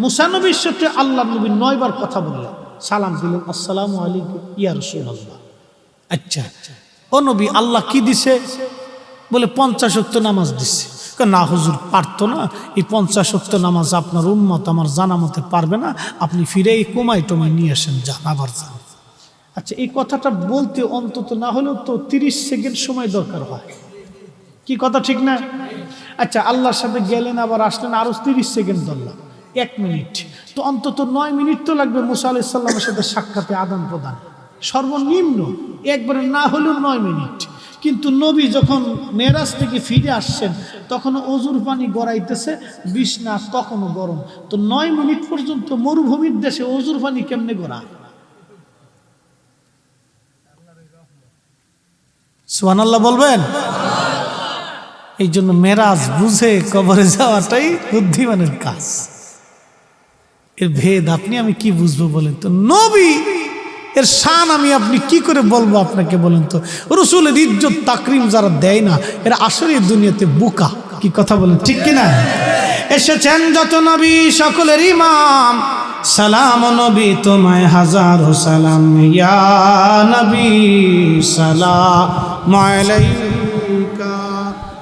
S1: মুসা নবীর সাথে আল্লাহ নবী 9 বার কথা বললেন, সালাম দিলেন, আসসালামু আলাইকুম ইয়া রাসূলুল্লাহ। আচ্ছা ও নবী, আল্লাহ কি দিছে? বলে 50 ওয়াক্ত নামাজ দিছে। না হুজুর, পারতো না, এই 50 ওয়াক্ত নামাজ আপনার উম্মত আমার জানা মতে পারবে না, আপনি ফিরে এই কমাই টমাই নিয়ে আসেন, যান আবার যান। আচ্ছা, এই কথাটা বলতে অন্তত না হলেও তো 30 সেকেন্ড সময় দরকার হয়, কি কথা ঠিক না? আচ্ছা, আল্লাহর সাথে গেলেন আবার আসলেন, আরো 30 সেকেন্ড ধরলাম, 1 মিনিট, তো অন্তত 9 মিনিট তো লাগবে মুসা আলাইহিস সালামের সাথে সাক্ষাতে আদান প্রদান, সর্বনিম্ন একবারে না হলেও 9 মিনিট। কিন্তু নবী যখন মেরাজ থেকে ফিরে আসছেন তখন অজুর পানি গড়াইতেছে, বিছনা তখনও গরম, তো 9 মিনিট পর্যন্ত মরুভূমির দেশে অজুর পানি কেমনে গড়া? সুবহানাল্লাহ বলবেন। এই জন্য মেরাজ বুঝে কবরে যাওয়াটাই বুদ্ধিমানের কাজ। এর ভেদ আপনি আমি কি বুঝবো বলেন তো? নবী এর শান আমি আপনি কি করে বলবো আপনাকে বলেন তো? রসুলের ইজ্জত তাকরিম যারা দেয় না এরা আসলে দুনিয়াতে বোকা, কি কথা বলেন ঠিক কিনা? এসেছেন যত নবী সকলের ইমাম, সালাম নবী তোমায় হাজারো সালাম, ইয়া নবী সালাম আলাইকুম।